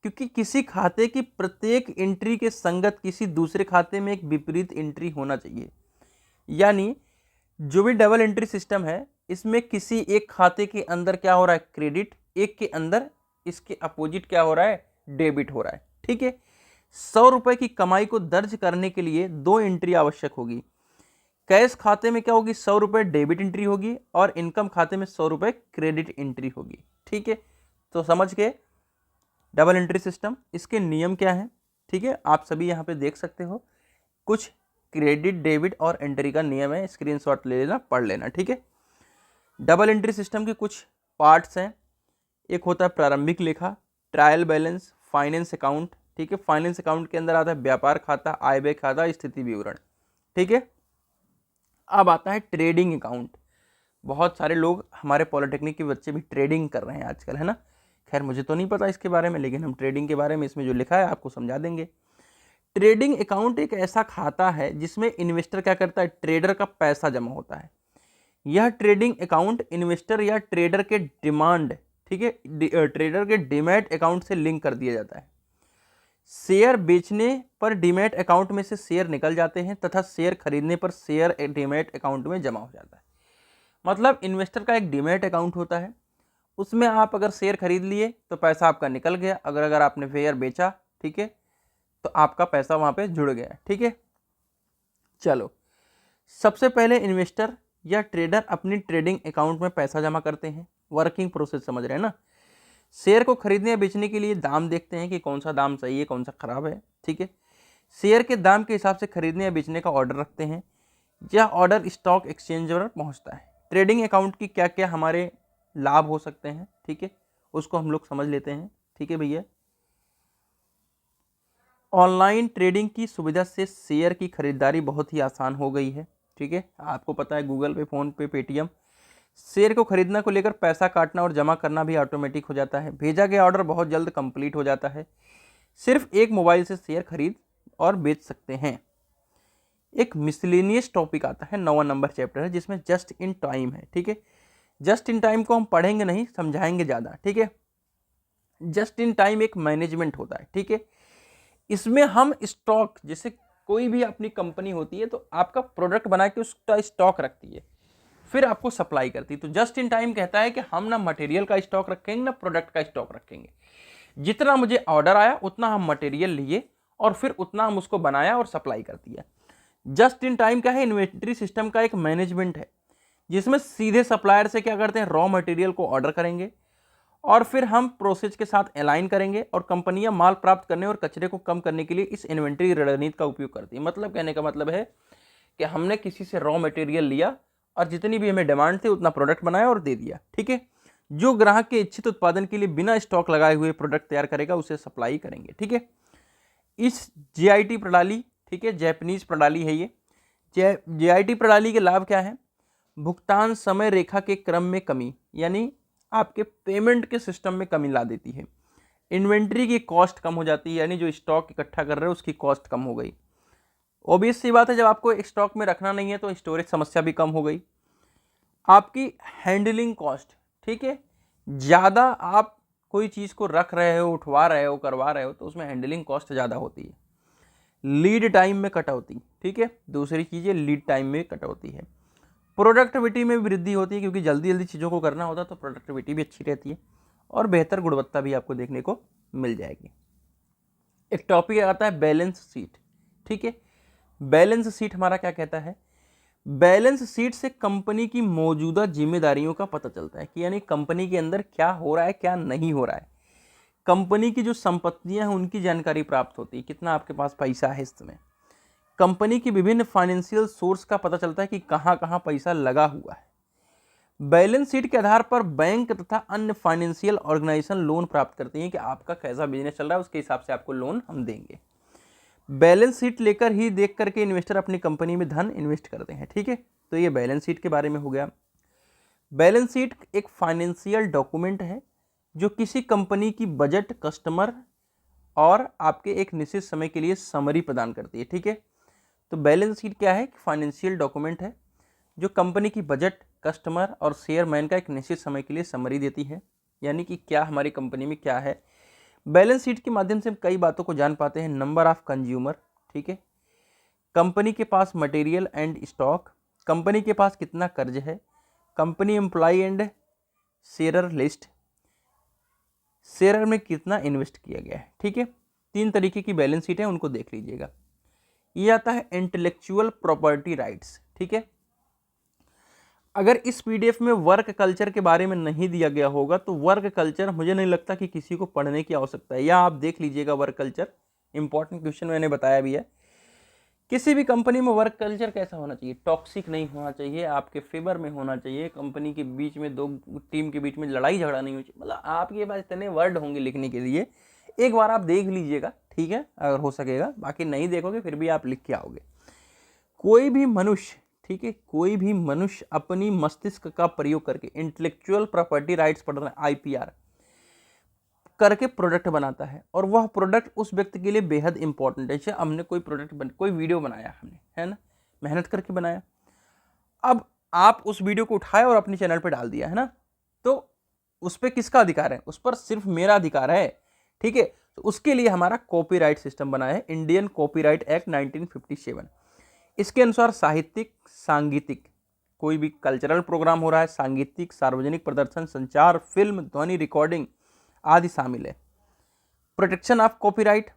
क्योंकि किसी खाते की प्रत्येक एंट्री के संगत किसी दूसरे खाते में एक विपरीत एंट्री होना चाहिए। यानी जो भी डबल एंट्री सिस्टम है इसमें किसी एक खाते के अंदर क्या हो रहा है? क्रेडिट, एक के अंदर इसके अपोजिट क्या हो रहा है? डेबिट हो रहा है, ठीक है। 100 रुपए की कमाई को दर्ज करने के लिए 2 एंट्री आवश्यक होगी। कैश खाते में क्या होगी? 100 रुपए डेबिट एंट्री होगी और इनकम खाते में 100 रुपए क्रेडिट एंट्री होगी, ठीक है। तो समझ गए डबल एंट्री सिस्टम। इसके नियम क्या है? ठीक है, आप सभी यहाँ पे देख सकते हो। कुछ क्रेडिट, डेबिट और एंट्री का नियम है, स्क्रीनशॉट ले लेना, पढ़ लेना, ठीक है। डबल एंट्री सिस्टम के कुछ पार्ट्स हैं। एक होता है प्रारंभिक लेखा, ट्रायल बैलेंस, फाइनेंस अकाउंट, ठीक है। फाइनेंस अकाउंट के अंदर आता है व्यापार खाता, आय व्यय खाता, स्थिति विवरण, ठीक है। अब आता है ट्रेडिंग अकाउंट। बहुत सारे लोग, हमारे पॉलिटेक्निक के बच्चे भी ट्रेडिंग कर रहे हैं आजकल, है ना। खैर मुझे तो नहीं पता इसके बारे में, लेकिन हम ट्रेडिंग के बारे में इसमें जो लिखा है आपको समझा देंगे। ट्रेडिंग अकाउंट एक ऐसा खाता है जिसमें इन्वेस्टर क्या करता है? ट्रेडर का पैसा जमा होता है। यह ट्रेडिंग अकाउंट इन्वेस्टर या ट्रेडर के डिमांड, ठीक है, ट्रेडर के डीमैट अकाउंट से लिंक कर दिया जाता है। शेयर बेचने पर डीमैट अकाउंट में से शेयर निकल जाते हैं तथा शेयर खरीदने पर शेयर डीमैट अकाउंट में जमा हो जाता है। मतलब इन्वेस्टर का एक डीमैट अकाउंट होता है, उसमें आप अगर शेयर खरीद लिए तो पैसा आपका निकल गया, अगर आपने शेयर बेचा, ठीक है, तो आपका पैसा वहां पे जुड़ गया, ठीक है। चलो, सबसे पहले इन्वेस्टर या ट्रेडर अपनी ट्रेडिंग अकाउंट में पैसा जमा करते हैं। वर्किंग प्रोसेस समझ रहे हैं ना। शेयर को खरीदने या बेचने के लिए दाम देखते हैं कि कौन सा दाम सही है, कौन सा खराब है, ठीक है। शेयर के दाम के हिसाब से खरीदने या बेचने का ऑर्डर रखते हैं। यह ऑर्डर स्टॉक एक्सचेंज पर पहुंचता है। ट्रेडिंग अकाउंट की क्या क्या हमारे लाभ हो सकते हैं, ठीक है, उसको हम लोग समझ लेते हैं, ठीक है भैया। ऑनलाइन ट्रेडिंग की सुविधा से शेयर की खरीदारी बहुत ही आसान हो गई है, ठीक है। आपको पता है गूगल पे, फोन पे, पेटीएम, शेयर को खरीदना को लेकर पैसा काटना और जमा करना भी ऑटोमेटिक हो जाता है। भेजा गया ऑर्डर बहुत जल्द कंप्लीट हो जाता है। सिर्फ एक मोबाइल से शेयर खरीद और बेच सकते हैं। एक मिसलेनियस टॉपिक आता है, 9वां नंबर चैप्टर है, जिसमें जस्ट इन टाइम है, ठीक है। जस्ट इन टाइम को हम पढ़ेंगे नहीं, समझाएंगे ज़्यादा, ठीक है। जस्ट इन टाइम एक मैनेजमेंट होता है, ठीक है। इसमें हम स्टॉक, जैसे कोई भी अपनी कंपनी होती है तो आपका प्रोडक्ट बना के उसका स्टॉक रखती है, फिर आपको सप्लाई करती है। तो जस्ट इन टाइम कहता है कि हम ना मटेरियल का स्टॉक रखेंगे ना प्रोडक्ट का स्टॉक रखेंगे, जितना मुझे ऑर्डर आया उतना हम मटेरियल लिए और फिर उतना हम उसको बनाया और सप्लाई कर दिया। जस्ट इन टाइम क्या है, इन्वेंटरी सिस्टम का एक मैनेजमेंट है, जिसमें सीधे सप्लायर से क्या करते हैं, रॉ मटेरियल को ऑर्डर करेंगे और फिर हम प्रोसेस के साथ अलाइन करेंगे और कंपनियां माल प्राप्त करने और कचरे को कम करने के लिए इस इन्वेंटरी रणनीति का उपयोग करती है। मतलब कहने का मतलब है कि हमने किसी से रॉ मटेरियल लिया और जितनी भी हमें डिमांड थी उतना प्रोडक्ट बनाया और दे दिया। ठीक है, जो ग्राहक के इच्छित उत्पादन के लिए बिना स्टॉक लगाए हुए प्रोडक्ट तैयार करेगा उसे सप्लाई करेंगे। ठीक है, इस जेआईटी प्रणाली, ठीक है, जैपनीज प्रणाली है ये। जेआईटी प्रणाली के लाभ क्या है, भुगतान समय रेखा के क्रम में कमी, यानी आपके पेमेंट के सिस्टम में कमी ला देती है। इन्वेंट्री की कॉस्ट कम हो जाती है, यानी जो स्टॉक इकट्ठा कर रहे हैं उसकी कॉस्ट कम हो गई। ऑब्वियस सी बात है, जब आपको स्टॉक में रखना नहीं है तो स्टोरेज समस्या भी कम हो गई। आपकी हैंडलिंग कॉस्ट, ठीक है, ज़्यादा आप कोई चीज़ को रख रहे हो, उठवा रहे हो, करवा रहे हो तो उसमें हैंडलिंग कॉस्ट ज़्यादा होती है। लीड टाइम में कटौती, ठीक है, दूसरी चीज़ है लीड टाइम में कटौती है। प्रोडक्टिविटी में भी वृद्धि होती है, क्योंकि जल्दी जल्दी चीज़ों को करना होता है तो प्रोडक्टिविटी भी अच्छी रहती है और बेहतर गुणवत्ता भी आपको देखने को मिल जाएगी। एक टॉपिक आता है बैलेंस शीट। ठीक है, बैलेंस शीट हमारा क्या कहता है, बैलेंस शीट से कंपनी की मौजूदा जिम्मेदारियों का पता चलता है कि यानी कंपनी के अंदर क्या हो रहा है, क्या नहीं हो रहा है। कंपनी की जो संपत्तियां हैं उनकी जानकारी प्राप्त होती है, कितना आपके पास पैसा है इसमें। कंपनी की विभिन्न फाइनेंशियल सोर्स का पता चलता है कि कहां कहां पैसा लगा हुआ है। बैलेंस शीट के आधार पर बैंक तथा अन्य फाइनेंशियल ऑर्गेनाइजेशन लोन प्राप्त करती हैं कि आपका कैसा बिजनेस चल रहा है, उसके हिसाब से आपको लोन हम देंगे। बैलेंस शीट लेकर ही देख करके इन्वेस्टर अपनी कंपनी में धन इन्वेस्ट करते हैं। ठीक है, तो ये बैलेंस शीट के बारे में हो गया। बैलेंस शीट एक फाइनेंशियल डॉक्यूमेंट है जो किसी कंपनी की बजट, कस्टमर और आपके एक निश्चित समय के लिए समरी प्रदान करती है। ठीक है, तो बैलेंस शीट क्या है, फाइनेंशियल डॉक्यूमेंट है जो कंपनी की बजट, कस्टमर और शेयरमैन का एक निश्चित समय के लिए समरी देती है, यानी कि क्या हमारी कंपनी में क्या है। बैलेंस शीट के माध्यम से हम कई बातों को जान पाते हैं। नंबर ऑफ कंज्यूमर, ठीक है, कंपनी के पास मटेरियल एंड स्टॉक, कंपनी के पास कितना कर्ज है, company employ and share list, share में कितना इन्वेस्ट किया गया है। ठीक है, 3 तरीके की बैलेंस शीट है, उनको देख लीजिएगा। ये आता है इंटेलेक्चुअल प्रॉपर्टी राइट्स। ठीक है, अगर इस पीडीएफ में वर्क कल्चर के बारे में नहीं दिया गया होगा तो वर्क कल्चर मुझे नहीं लगता कि किसी को पढ़ने की आवश्यकता है, या आप देख लीजिएगा वर्क कल्चर, इंपॉर्टेंट क्वेश्चन मैंने बताया भी है। किसी भी कंपनी में वर्क कल्चर कैसा होना चाहिए, टॉक्सिक नहीं होना चाहिए, आपके फेवर में होना चाहिए, कंपनी के बीच में दो टीम के बीच में लड़ाई झगड़ा नहीं होना चाहिए। मतलब आपके पास इतने वर्ड होंगे लिखने के लिए, एक बार आप देख लीजिएगा, ठीक है, अगर हो सकेगा, बाकी नहीं देखोगे फिर भी आप लिख के आओगे। कोई भी मनुष्य, ठीक है, कोई भी मनुष्य अपनी मस्तिष्क का प्रयोग करके इंटेलेक्चुअल प्रॉपर्टी राइट्स पढ़ रहे हैं, आईपीआर करके प्रोडक्ट बनाता है और वह प्रोडक्ट उस व्यक्ति के लिए बेहद इंपॉर्टेंट है। जैसे हमने कोई प्रोडक्ट कोई वीडियो बनाया हमने, है ना, मेहनत करके बनाया, अब आप उस वीडियो को उठाए और अपने चैनल पर डाल दिया, है ना, तो उस पर किसका अधिकार है, उस पर सिर्फ मेरा अधिकार है। ठीक है, तो उसके लिए हमारा कॉपीराइट सिस्टम बना है, इंडियन कॉपीराइट एक्ट 1957। इसके अनुसार साहित्यिक, सांगीतिक, कोई भी कल्चरल प्रोग्राम हो रहा है, सांगीतिक, सार्वजनिक प्रदर्शन, संचार, फिल्म, ध्वनि रिकॉर्डिंग आदि शामिल है। प्रोटेक्शन ऑफ कॉपीराइट,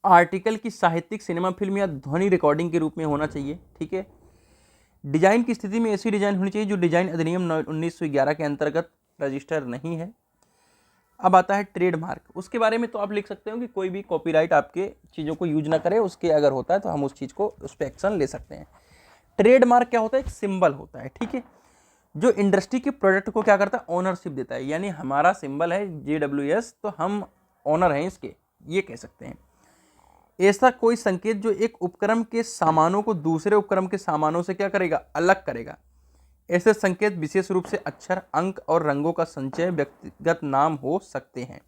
आर्टिकल की साहित्यिक, सिनेमा, फिल्म या ध्वनि रिकॉर्डिंग के रूप में होना चाहिए। ठीक है, डिजाइन की स्थिति में ऐसी डिजाइन होनी चाहिए जो डिजाइन अधिनियम 1911 के अंतर्गत रजिस्टर नहीं है। अब आता है ट्रेडमार्क, उसके बारे में तो आप लिख सकते हो कि कोई भी कॉपीराइट आपके चीज़ों को यूज ना करे, उसके अगर होता है तो हम उस चीज़ को, उस पर एक्शन ले सकते हैं। ट्रेडमार्क क्या होता है, एक सिंबल होता है, ठीक है, जो इंडस्ट्री के प्रोडक्ट को क्या करता है, ओनरशिप देता है, यानी हमारा सिंबल है JWS तो हम ओनर हैं इसके, ये कह सकते हैं। ऐसा कोई संकेत जो एक उपक्रम के सामानों को दूसरे उपक्रम के सामानों से क्या करेगा, अलग करेगा। ऐसे संकेत विशेष रूप से अक्षर, अंक और रंगों का संचय, व्यक्तिगत नाम हो सकते हैं।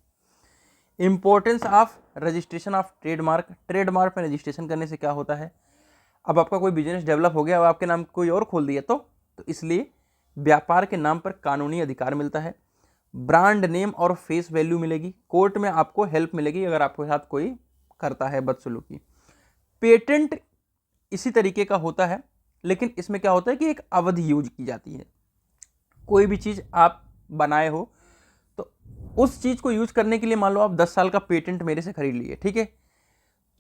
Importance of registration of trademark, trademark में रजिस्ट्रेशन करने से क्या होता है, अब आपका कोई बिजनेस डेवलप हो गया, अब आपके नाम कोई और खोल दिया तो इसलिए व्यापार के नाम पर कानूनी अधिकार मिलता है। ब्रांड नेम और फेस वैल्यू मिलेगी, कोर्ट में आपको हेल्प मिलेगी अगर आपके साथ कोई करता है बदसलूकी। पेटेंट इसी तरीके का होता है लेकिन इसमें क्या होता है कि एक अवधि यूज की जाती है। कोई भी चीज़ आप बनाए हो तो उस चीज़ को यूज करने के लिए मान लो आप 10 साल का पेटेंट मेरे से खरीद लिए, ठीक है,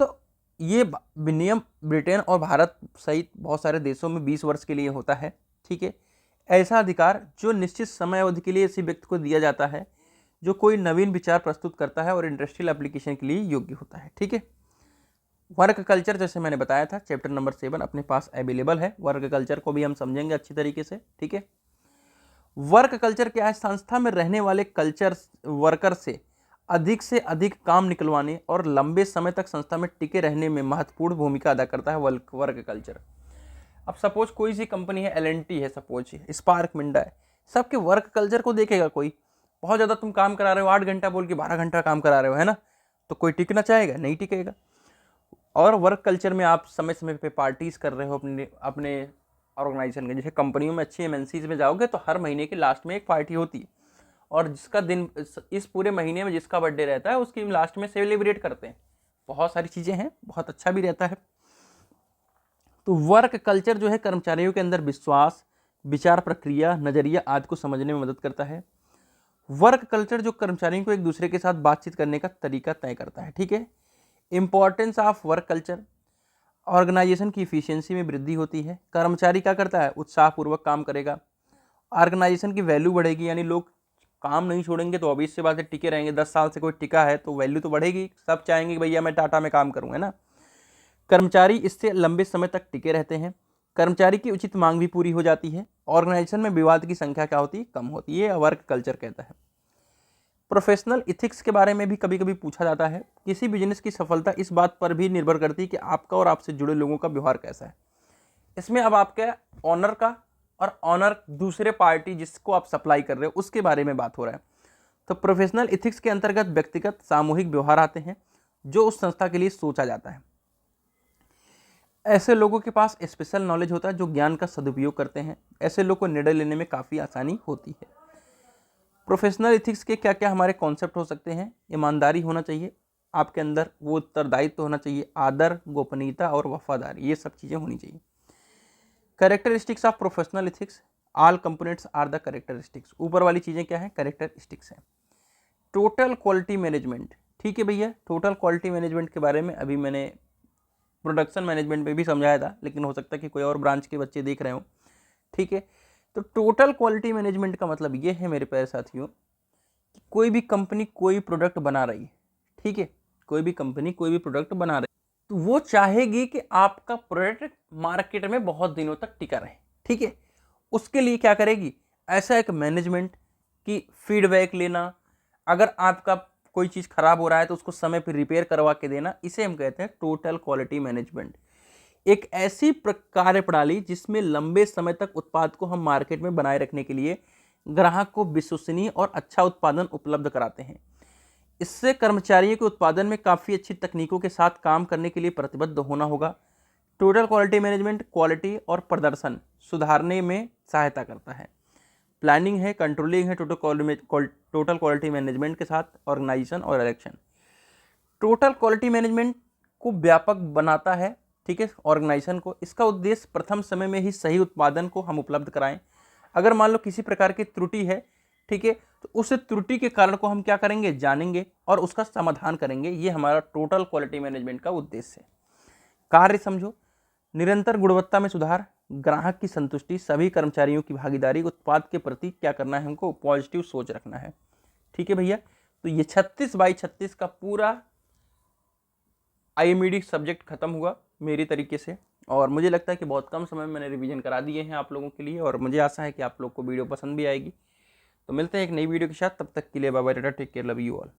तो ये नियम ब्रिटेन और भारत सहित बहुत सारे देशों में 20 वर्ष के लिए होता है, ठीक है। ऐसा अधिकार जो निश्चित समय अवधि के लिए इसी व्यक्ति को दिया जाता है जो कोई नवीन विचार प्रस्तुत करता है और इंडस्ट्रियल एप्लीकेशन के लिए योग्य होता है, ठीक है। वर्क कल्चर जैसे मैंने बताया था चैप्टर नंबर 7 अपने पास अवेलेबल है। वर्क कल्चर को भी हम समझेंगे अच्छी तरीके से, ठीक है। वर्क कल्चर क्या है? संस्था में रहने वाले कल्चर वर्कर से अधिक काम निकलवाने और लंबे समय तक संस्था में टिके रहने में महत्वपूर्ण भूमिका अदा करता है वर्क कल्चर। अब सपोज कोई सी कंपनी है, L&T है, सपोज स्पार्क मिंडा है, सबके वर्क कल्चर को देखेगा कोई। बहुत ज़्यादा तुम काम करा रहे हो, 8 घंटा बोल के 12 घंटा काम करा रहे हो, है ना, तो कोई टिकना चाहेगा? नहीं टिकेगा। और वर्क कल्चर में आप समय समय पे पार्टीज कर रहे हो अपने अपने ऑर्गेनाइजेशन के। जैसे कंपनियों में अच्छी MNCs में जाओगे तो हर महीने के लास्ट में एक पार्टी होती है और जिसका दिन इस पूरे महीने में जिसका बर्थडे रहता है उसकी लास्ट में सेलिब्रेट करते हैं। बहुत सारी चीज़ें हैं, बहुत अच्छा भी रहता है। तो वर्क कल्चर जो है कर्मचारियों के अंदर विश्वास, विचार प्रक्रिया, नज़रिया आदि को समझने में मदद करता है। वर्क कल्चर जो कर्मचारियों को एक दूसरे के साथ बातचीत करने का तरीका तय करता है, ठीक है। Importance of work culture, organisation की इफिशियंसी में वृद्धि होती है। कर्मचारी क्या करता है? उत्साहपूर्वक काम करेगा। ऑर्गेनाइजेशन की वैल्यू बढ़ेगी, यानी लोग काम नहीं छोड़ेंगे तो ऑब्वियस सी बात है टिके रहेंगे। 10 साल से कोई टिका है तो वैल्यू तो बढ़ेगी, सब चाहेंगे कि भैया मैं टाटा में काम करूँ, है ना। कर्मचारी इससे लंबे समय तक टिके रहते हैं। कर्मचारी की उचित मांग भी पूरी हो जाती है। ऑर्गेनाइजेशन में विवाद की संख्या क्या होती है? कम होती है। वर्क कल्चर कहता है। प्रोफेशनल इथिक्स के बारे में भी कभी कभी पूछा जाता है। किसी बिजनेस की सफलता इस बात पर भी निर्भर करती है कि आपका और आपसे जुड़े लोगों का व्यवहार कैसा है। इसमें अब आपके ऑनर का और ऑनर दूसरे पार्टी जिसको आप सप्लाई कर रहे हो उसके बारे में बात हो रहा है। तो प्रोफेशनल इथिक्स के अंतर्गत व्यक्तिगत सामूहिक व्यवहार आते हैं जो उस संस्था के लिए सोचा जाता है। ऐसे लोगों के पास स्पेशल नॉलेज होता है जो ज्ञान का सदुपयोग करते हैं। ऐसे लोगों को निर्णय लेने में काफ़ी आसानी होती है। प्रोफेशनल इथिक्स के क्या क्या हमारे कॉन्सेप्ट हो सकते हैं? ईमानदारी होना चाहिए आपके अंदर, वो उत्तरदायित्व होना चाहिए, आदर, गोपनीयता और वफादारी, ये सब चीज़ें होनी चाहिए। Characteristics of professional ethics, all components are the characteristics. ऊपर वाली चीज़ें क्या है? कैरेक्टरिस्टिक्स हैं। टोटल क्वालिटी मैनेजमेंट, ठीक है भैया, टोटल क्वालिटी मैनेजमेंट के बारे में अभी मैंने प्रोडक्शन मैनेजमेंट में भी समझाया था, लेकिन हो सकता है कि कोई और ब्रांच के बच्चे देख रहे हो, ठीक है। तो टोटल क्वालिटी मैनेजमेंट का मतलब ये है मेरे प्यारे साथियों कि कोई भी कंपनी कोई प्रोडक्ट बना रही है, ठीक है, कोई भी कंपनी कोई भी प्रोडक्ट बना रही है तो वो चाहेगी कि आपका प्रोडक्ट मार्केट में बहुत दिनों तक टिका रहे, ठीक है। उसके लिए क्या करेगी? ऐसा एक मैनेजमेंट की फीडबैक लेना, अगर आपका कोई चीज़ खराब हो रहा है तो उसको समय पर रिपेयर करवा के देना, इसे हम कहते हैं टोटल क्वालिटी मैनेजमेंट। एक ऐसी कार्य प्रणाली जिसमें लंबे समय तक उत्पाद को हम मार्केट में बनाए रखने के लिए ग्राहक को विश्वसनीय और अच्छा उत्पादन उपलब्ध कराते हैं। इससे कर्मचारियों के उत्पादन में काफ़ी अच्छी तकनीकों के साथ काम करने के लिए प्रतिबद्ध होना होगा। टोटल क्वालिटी मैनेजमेंट क्वालिटी और प्रदर्शन सुधारने में सहायता करता है। प्लानिंग है, कंट्रोलिंग है टोटल क्वालिटी मैनेजमेंट के साथ ऑर्गेनाइजेशन और इलेक्शन। टोटल क्वालिटी मैनेजमेंट को व्यापक बनाता है, ठीक है, ऑर्गेनाइजेशन को। इसका उद्देश्य प्रथम समय में ही सही उत्पादन को हम उपलब्ध कराएं। अगर मान लो किसी प्रकार की त्रुटि है, ठीक है, तो उस त्रुटि के कारण को हम क्या करेंगे? जानेंगे और उसका समाधान करेंगे। ये हमारा टोटल क्वालिटी मैनेजमेंट का उद्देश्य है। कार्य समझो, निरंतर गुणवत्ता में सुधार, ग्राहक की संतुष्टि, सभी कर्मचारियों की भागीदारी, उत्पाद के प्रति क्या करना है? हमको पॉजिटिव सोच रखना है, ठीक है भैया। तो ये 36/36 का पूरा IMED सब्जेक्ट खत्म हुआ मेरी तरीके से, और मुझे लगता है कि बहुत कम समय में मैंने रिवीजन करा दिए हैं आप लोगों के लिए, और मुझे आशा है कि आप लोग को वीडियो पसंद भी आएगी। तो मिलते हैं एक नई वीडियो के साथ, तब तक के लिए bye bye, tata, take care, love you all.